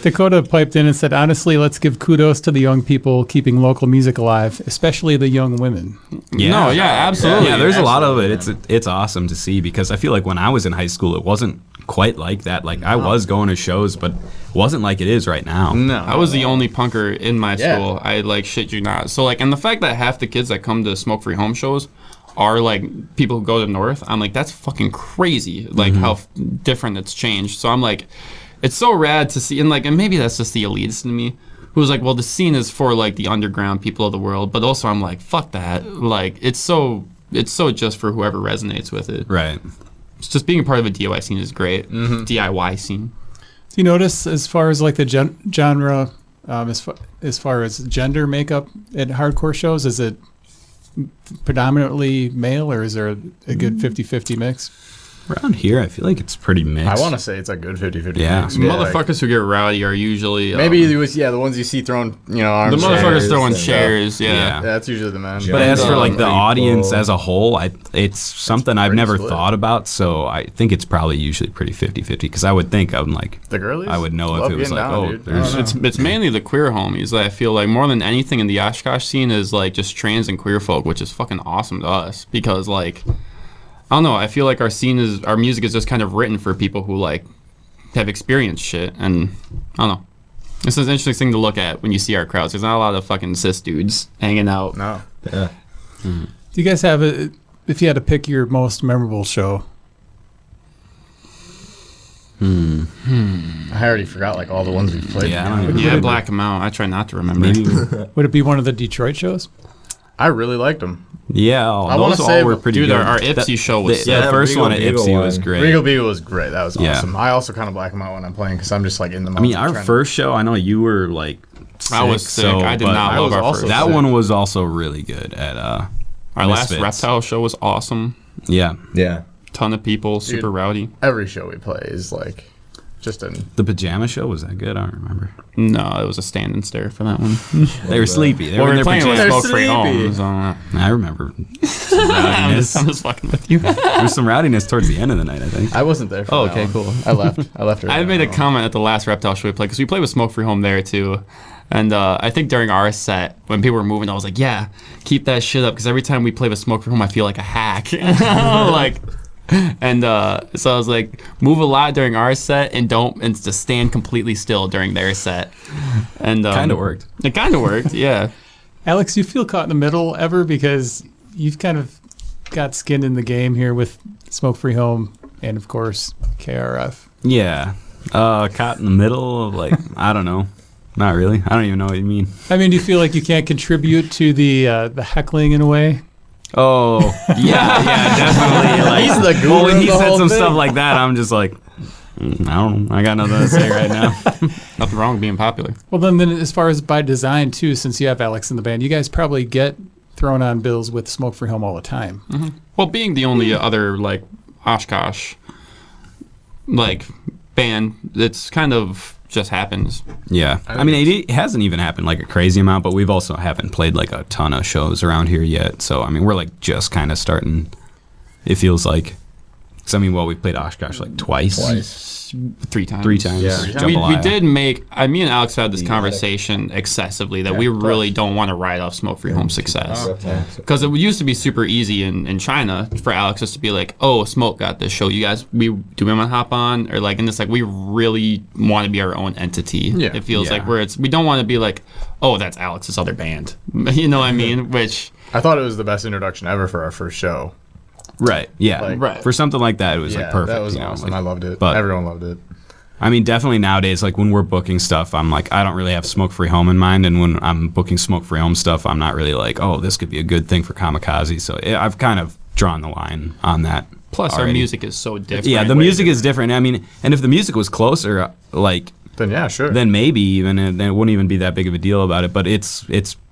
Dakota piped in and said, honestly, let's give kudos to the young people keeping local music alive, especially the young women. No, yeah, absolutely. Yeah, there's a lot of it. Absolutely, It's awesome to see because I feel like when I was in high school, it wasn't quite like that. Like I was going to shows, but it wasn't like it is right now. No. I was the only punker in my Yeah. school. I shit you not. So and the fact that half the kids that come to Smoke Free Home shows are people who go to North, I'm that's fucking crazy. How different it's changed. So I'm it's so rad to see, and maybe that's just the elitist in me, who's well, the scene is for the underground people of the world, but also I'm fuck that. It's so just for whoever resonates with it. Right. It's just being a part of a DIY scene is great. DIY scene. Do you notice as far as the genre, as far as gender makeup at hardcore shows, is it predominantly male or is there a good 50-50 mix? Around here, I feel like it's pretty mixed. I want to say it's a good 50-50 Yeah. mix. Motherfuckers who get rowdy are usually Maybe it was the ones you see throwing arms. the motherfuckers chairs throwing and chairs. Yeah. Yeah. That's usually the man. But as for the people. audience as a whole, it's something I've pretty never split. thought about. So I think it's probably usually pretty 50-50 because I would think The girlies? I would know if Love it was getting down, dude. there's I don't know. It's mainly the queer homies that I feel more than anything in the Oshkosh scene is just trans and queer folk, which is fucking awesome to us because I don't know. I feel like our music is just kind of written for people who have experienced shit, and I don't know. This is an interesting thing to look at when you see our crowds. There's not a lot of fucking cis dudes hanging out. No. Yeah. Do you guys have if you had to pick your most memorable show? I already forgot all the ones we've played. Yeah, I don't even Yeah, I black them out. I try not to remember. maybe. Would it be one of the Detroit shows? I really liked them. Yeah, I wanna those say, all were pretty Dude, good. our Ypsi show was the sick. first Regal one at Beagle Ypsi was one. great. Regal Beagle was great. That was Yeah. awesome. I also kind of black them out when I'm playing because I'm just in the. I mean, our first show, I know you were I was sick. I did but not I love was our also first. That sick. one was also really good at Our last Misfits. reptile show was awesome. Yeah. Yeah. Ton of people, super rowdy. Every show we play is just didn't. The pajama show, was that good? I don't remember. No, it was a stand and stare for that one. They were sleepy. They Well, were we in were their playing with pajamas. Smoke Free sleepy. Home. So, I remember some I'm rowdiness. just fucking with you. There was some rowdiness towards the end of the night, I think. I wasn't there for Oh, that okay, one. cool. I left. I left her. I made a comment at the last Reptile show we played, because we played with Smoke Free Home there too. And I think during our set, when people were moving, I was like, yeah, keep that shit up, because every time we play with Smoke Free Home, I feel like a hack. Like, and so I was like, move a lot during our set and just stand completely still during their set. And Kind of worked. It kind of worked, yeah. Alex, you feel caught in the middle ever, because you've kind of got skin in the game here with Smoke Free Home and, of course, KRF. Yeah. Caught in the middle of, like, I don't know. Not really. I don't even know what you mean. I mean, do you feel like you can't contribute to the heckling in a way? Oh, yeah, definitely. Like, He's the guru well, when of he the said whole some thing. stuff like that, I'm just like, I don't know. I got nothing to say right now. Nothing wrong with being popular. Well, then as far as by design, too, since you have Alex in the band, you guys probably get thrown on bills with Smoke Free Home all the time. Mm-hmm. Well, being the only other, like, Oshkosh, like, band, it's kind of just happens. Yeah. I mean, it hasn't even happened like a crazy amount, but we've also haven't played like a ton of shows around here yet. So, I mean, we're like just kind of starting, it feels like. Because, I mean, well, we've played Oshkosh like twice. 3 times. 3 times. Yeah. We Jambalaya. did make, me and Alex had this conversation excessively that we really don't want to ride off Smoke Free Home success. Because it used to be super easy in China for Alex just to be like, oh, Smoke got this show. You guys, we want to hop on? Or like, and it's like, we really want to be our own entity. Yeah. It feels Yeah. like we don't want to be like, oh, that's Alex's other band. You know what I mean? Which, I thought it was the best introduction ever for our first show. Right. Yeah. Like- Right. For something like that, it was like perfect. That was you know, awesome. like- I loved it. but- Everyone loved it. I mean, definitely nowadays, like when we're booking stuff, I'm like, I don't really have Smoke Free Home in mind. And when I'm booking Smoke Free Home stuff, I'm not really like, oh, this could be a good thing for Kamikaze. So I've kind of drawn the line on that. plus our already. music is so different. Yeah, the music is different. I mean, and if the music was closer, like, Then yeah, sure. then maybe even then it wouldn't even be that big of a deal about it. But it's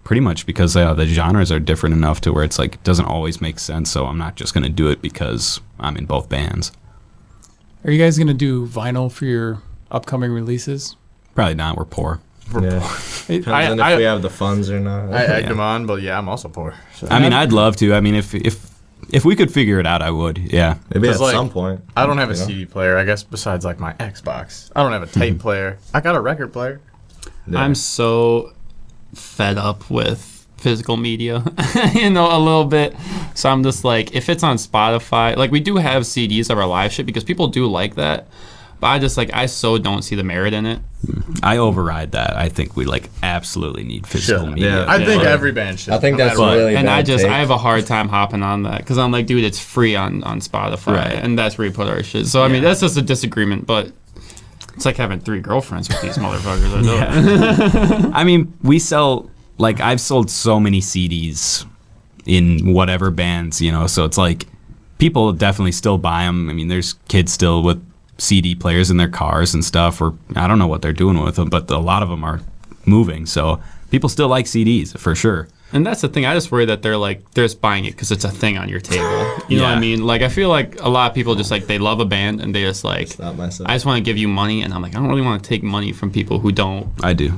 pretty much because the genres are different enough to where it's like it doesn't always make sense. So I'm not just gonna do it because I'm in both bands. Are you guys going to do vinyl for your upcoming releases? Probably not. We're poor. Yeah. It- Depends on if we have the funds or not. I egged him on, but yeah, I'm also poor. So. I mean, I'd love to. I mean, if we could figure it out, I would. Yeah. Maybe at 'Cause, like, some point. I don't have a you know? CD player, I guess, besides like my Xbox. I don't have a tape player. I got a record player. Yeah. I'm so fed up with physical media, you know, a little bit. So I'm just like, if it's on Spotify, like we do have CDs of our live shit because people do like that. But I so don't see the merit in it. I override that. I think we like absolutely need physical Should. media. Yeah. I think Yeah. every band should. I think no that's matter what. really And bad take. I have a hard time hopping on that because I'm like, dude, it's free on Spotify, Right. and that's where we put our shit. So I mean, that's just a disagreement, but it's like having 3 girlfriends with these motherfuckers. I know. I mean, we sell, like, I've sold so many CDs in whatever bands, you know, so it's like people definitely still buy them. I mean, there's kids still with CD players in their cars and stuff, or I don't know what they're doing with them, but a lot of them are moving. So people still like CDs for sure. And that's the thing. I just worry that they're just buying it because it's a thing on your table. You know what I Yeah. mean? Like, I feel like a lot of people just like, they love a band and they just like, It's not myself. I just want to give you money. And I'm like, I don't really want to take money from people who don't. I do.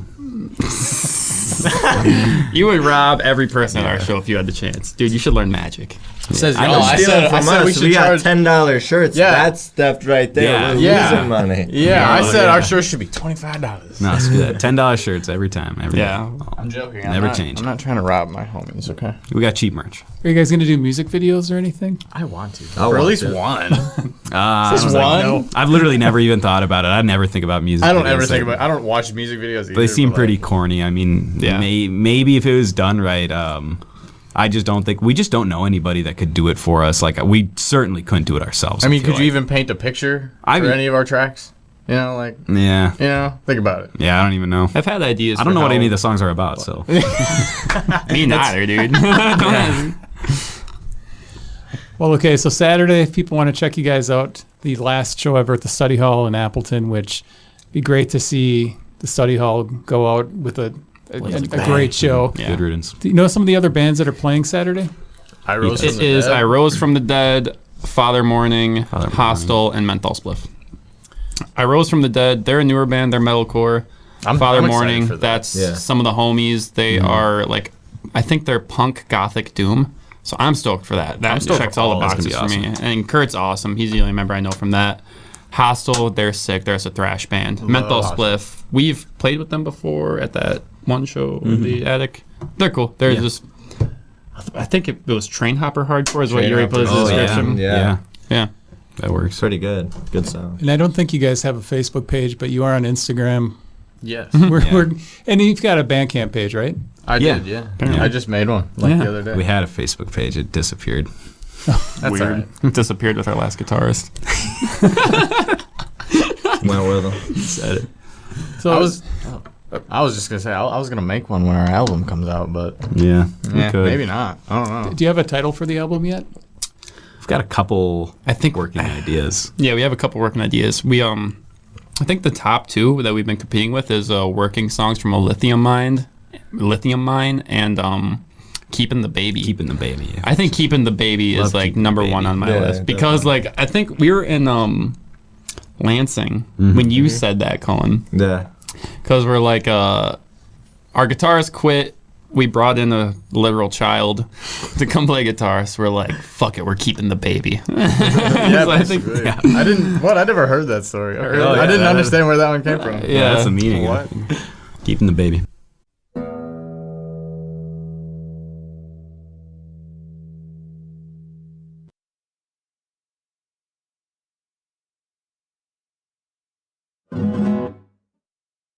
You would rob every person at our show if you had the chance. Dude, you should learn magic. Says I y'all. know, I stealing said from we us. should We got charge. $10 shirts. Yeah. That's theft right there. Yeah. We're Yeah. losing money. Yeah, I Oh, said yeah. our show should be $25. No, screw that. $10 shirts every time. Every Yeah. time. I'm joking. Never change. I'm not trying to rob my homies. Okay. We got cheap merch. Are you guys going to do music videos or anything? I want to. I or at want least to. one. Just one. I've literally never even thought about it. I never think about music. I don't videos. ever think about. I don't watch music videos either. They seem but, pretty like, corny. I mean, Yeah. maybe if it was done right, I just don't think we just don't know anybody that could do it for us. Like we certainly couldn't do it ourselves. I mean, feel could you like. even paint a picture I for mean- any of our tracks? You know, like Yeah, think about it. yeah. I don't even know. I've had ideas. I don't for know what how- any of the songs are about. So Me neither, dude. Don't ask. Well, okay, so Saturday, if people want to check you guys out, the last show ever at the Study Hall in Appleton, which be great to see the Study Hall go out with a great show. Yeah. good riddance. Do you know some of the other bands that are playing Saturday? I rose from It the is dead. I Rose from the Dead, Father Morning, Father Morning. Hostel, and Menthol Spliff. I Rose from the Dead. They're a newer band. They're metalcore. Father I'm excited Morning. for that. That's Yeah. some of the homies. They are like, I think they're punk gothic doom. So I'm stoked for that. That stoked checks for all the all. That's boxes for gonna me. be And Kurt's awesome. He's the only member I know from that. Hostile, they're sick. They're a thrash band. Menthol Hostile. Spliff. We've played with them before at that one show in the attic. They're cool. They're just. I think it was Train Hopper Hardcore is what Train Yuri put as Hopper. a Oh, yeah. description. Yeah. Yeah. That works. Pretty good. Good sound. And I don't think you guys have a Facebook page, but you are on Instagram. Yes. And you've got a Bandcamp page, right? I Yeah. did, yeah. Yeah. I just made one the other day. We had a Facebook page. It disappeared. That's all Weird. right. Disappeared with our last guitarist. Went with them. Said it. So I was just gonna say I was gonna make one when our album comes out, but Yeah. we yeah, could. maybe not. I don't know. do you have a title for the album yet? We've got a couple. I think working ideas. Yeah, we have a couple working ideas. We I think the top two that we've been competing with is working songs from a lithium mine, and Keeping the Baby. Keeping the baby. I think Keeping the Baby Love is like Keeping the number Baby. one on my Yeah, list because like I think we were in Lansing when you said that, Colin, Yeah. because we're like our guitarist quit. We brought in a literal child to come play guitar, so we're like, fuck it, we're keeping the baby. Yeah, So I think- basically. I didn't. What? I never heard that story. yeah, I didn't that understand where that one came from. Yeah, that's the meaning. What? Keeping the baby.